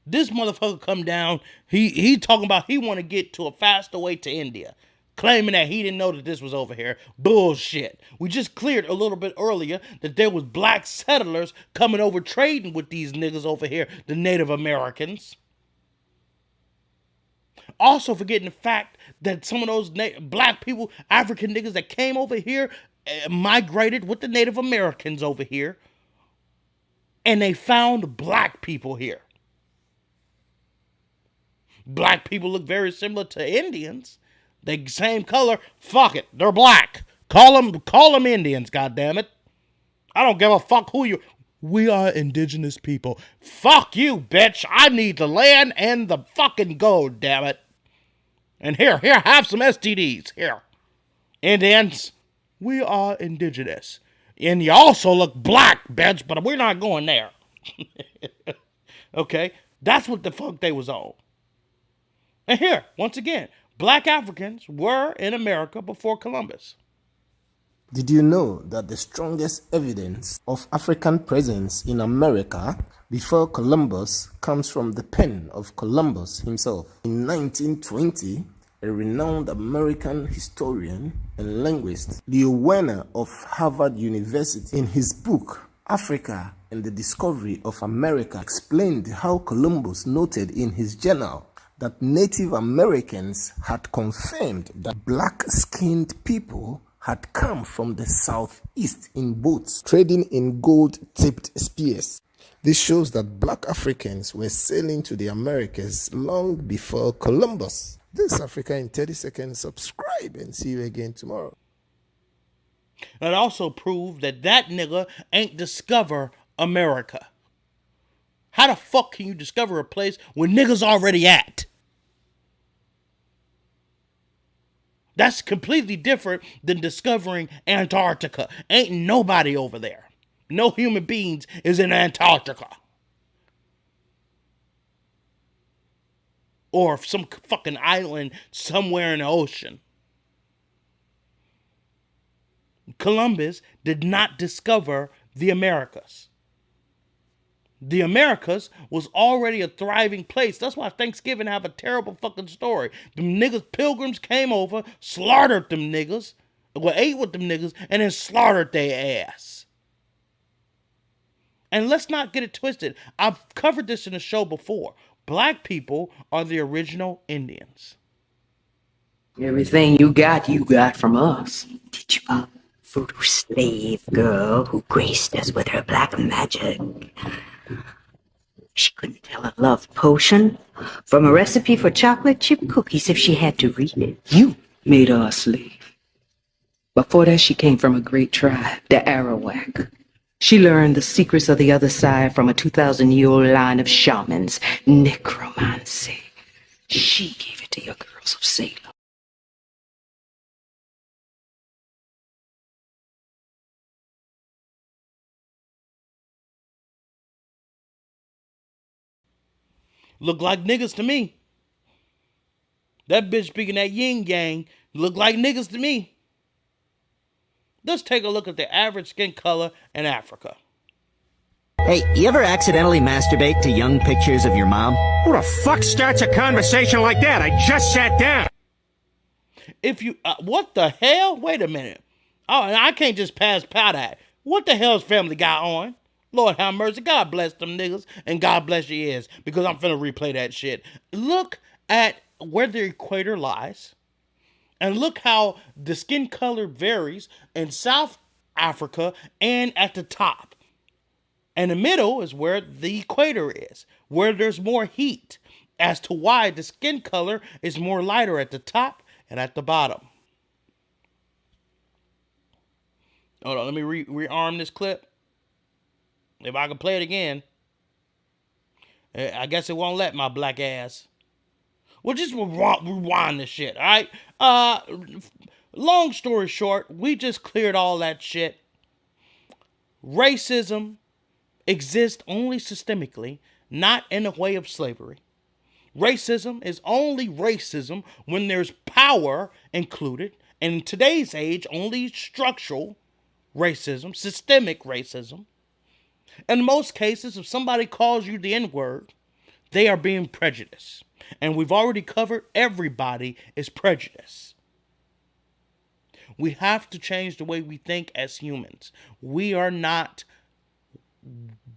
This motherfucker come down. He talking about he want to get to a faster way to India. Claiming that he didn't know that this was over here. Bullshit. We just cleared a little bit earlier that there was black settlers coming over trading with these niggas over here, the Native Americans. Also forgetting the fact that some of those black people, African niggas that came over here, migrated with the Native Americans over here, and they found black people here. Black people look very similar to Indians. They same color. Fuck it. They're black. Call them Indians, goddammit. I don't give a fuck who you... We are indigenous people. Fuck you, bitch. I need the land and the fucking gold, damn it. And here, have some STDs. Here. Indians, we are indigenous. And you also look black, bitch, but we're not going there. Okay? That's what the fuck they was on. And here, once again, black Africans were in America before Columbus. Did you know that the strongest evidence of African presence in America before Columbus comes from the pen of Columbus himself? In 1920, a renowned American historian and linguist, Leo Werner of Harvard University, in his book, Africa and the Discovery of America, explained how Columbus noted in his journal that Native Americans had confirmed that black-skinned people had come from the southeast in boats, trading in gold-tipped spears. This shows that black Africans were sailing to the Americas long before Columbus. This is Africa in 30 seconds. Subscribe and see you again tomorrow. It also proved that nigga ain't discover America. How the fuck can you discover a place where niggas already at? That's completely different than discovering Antarctica. Ain't nobody over there. No human beings is in Antarctica. Or some fucking island somewhere in the ocean. Columbus did not discover the Americas. The Americas was already a thriving place. That's why Thanksgiving have a terrible fucking story. Them niggas, pilgrims came over, slaughtered them niggas, ate with them niggas, and then slaughtered their ass. And let's not get it twisted. I've covered this in a show before. Black people are the original Indians. Everything you got from us. Did you a voodoo slave girl who graced us with her black magic? She couldn't tell a love potion from a recipe for chocolate chip cookies if she had to read it. You made her a slave. Before that, she came from a great tribe, the Arawak. She learned the secrets of the other side from a 2,000-year-old line of shamans, necromancy. She gave it to your girls of Salem. Look like niggas to me. That bitch speaking that yin yang look like niggas to me. Let's take a look at the average skin color in Africa. Hey, you ever accidentally masturbate to young pictures of your mom? Who the fuck starts a conversation like that? I just sat down. If you, what the hell? Wait a minute. Oh, and I can't just pass by that. What the hell's Family Guy on? Lord have mercy. God bless them niggas. And God bless your ears. Because I'm finna replay that shit. Look at where the equator lies. And look how the skin color varies in South Africa and at the top. And the middle is where the equator is, where there's more heat, as to why the skin color is more lighter at the top and at the bottom. Hold on, let me rearm this clip. If I can play it again. I guess it won't let my black ass. We'll just rewind this shit, all right? Long story short, we just cleared all that shit. Racism exists only systemically, not in a way of slavery. Racism is only racism when there's power included, and in today's age, only structural racism, systemic racism. In most cases, if somebody calls you the N-word, they are being prejudiced. And we've already covered everybody is prejudiced. We have to change the way we think as humans. We are not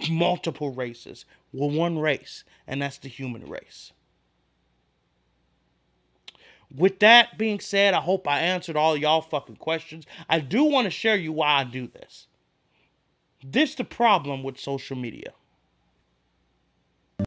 multiple races. We're one race, and that's the human race. With that being said, I hope I answered all y'all fucking questions. I do want to share you why I do this. This is the problem with social media.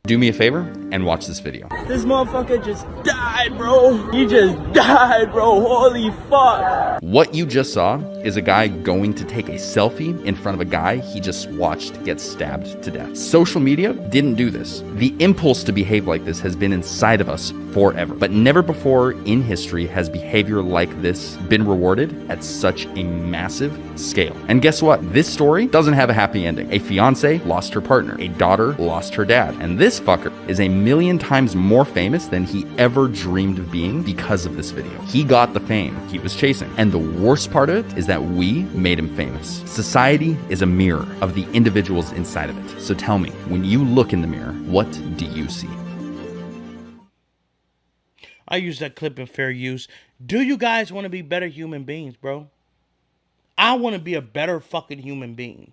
Do me a favor and watch this video. This motherfucker just died, bro. He just died, bro. Holy fuck. What you just saw is a guy going to take a selfie in front of a guy he just watched get stabbed to death. Social media didn't do this. The impulse to behave like this has been inside of us forever, but never before in history has behavior like this been rewarded at such a massive scale. And guess what? This story doesn't have a happy ending. A fiance lost her partner. A daughter lost her dad. And this fucker is a million times more famous than he ever dreamed of being because of this video. He got the fame he was chasing. And the worst part of it is that we made him famous. Society is a mirror of the individuals inside of it. So tell me, when you look in the mirror, what do you see? I use that clip in fair use. Do you guys want to be better human beings, bro? I want to be a better fucking human being.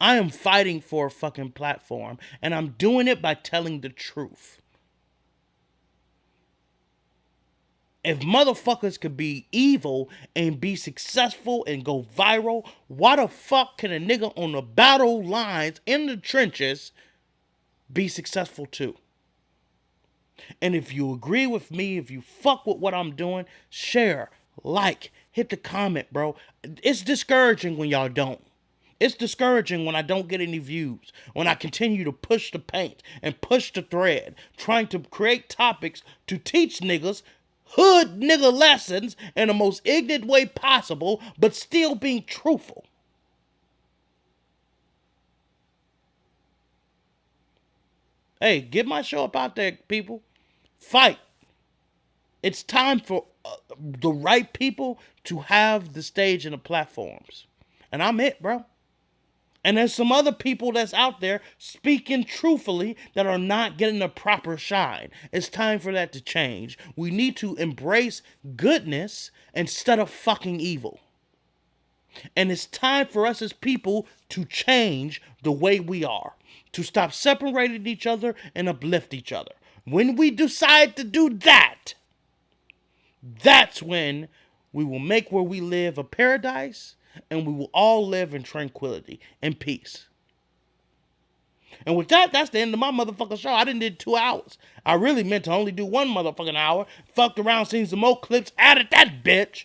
I am fighting for a fucking platform, and I'm doing it by telling the truth. If motherfuckers could be evil and be successful and go viral, why the fuck can a nigga on the battle lines in the trenches be successful too? And if you agree with me, if you fuck with what I'm doing, share, like, hit the comment, bro. It's discouraging when y'all don't. It's discouraging when I don't get any views, when I continue to push the paint and push the thread, trying to create topics to teach niggas hood nigga lessons in the most ignorant way possible, but still being truthful. Hey, get my show up out there, people. Fight. It's time for the right people to have the stage and the platforms. And I'm it, bro. And there's some other people that's out there speaking truthfully that are not getting the proper shine. It's time for that to change. We need to embrace goodness instead of fucking evil. And it's time for us as people to change the way we are. To stop separating each other and uplift each other. When we decide to do that, that's when we will make where we live a paradise, and we will all live in tranquility and peace. And with that, that's the end of my motherfucking show. I didn't do 2 hours. I really meant to only do 1 motherfucking hour. Fucked around, seen some more clips, added that bitch.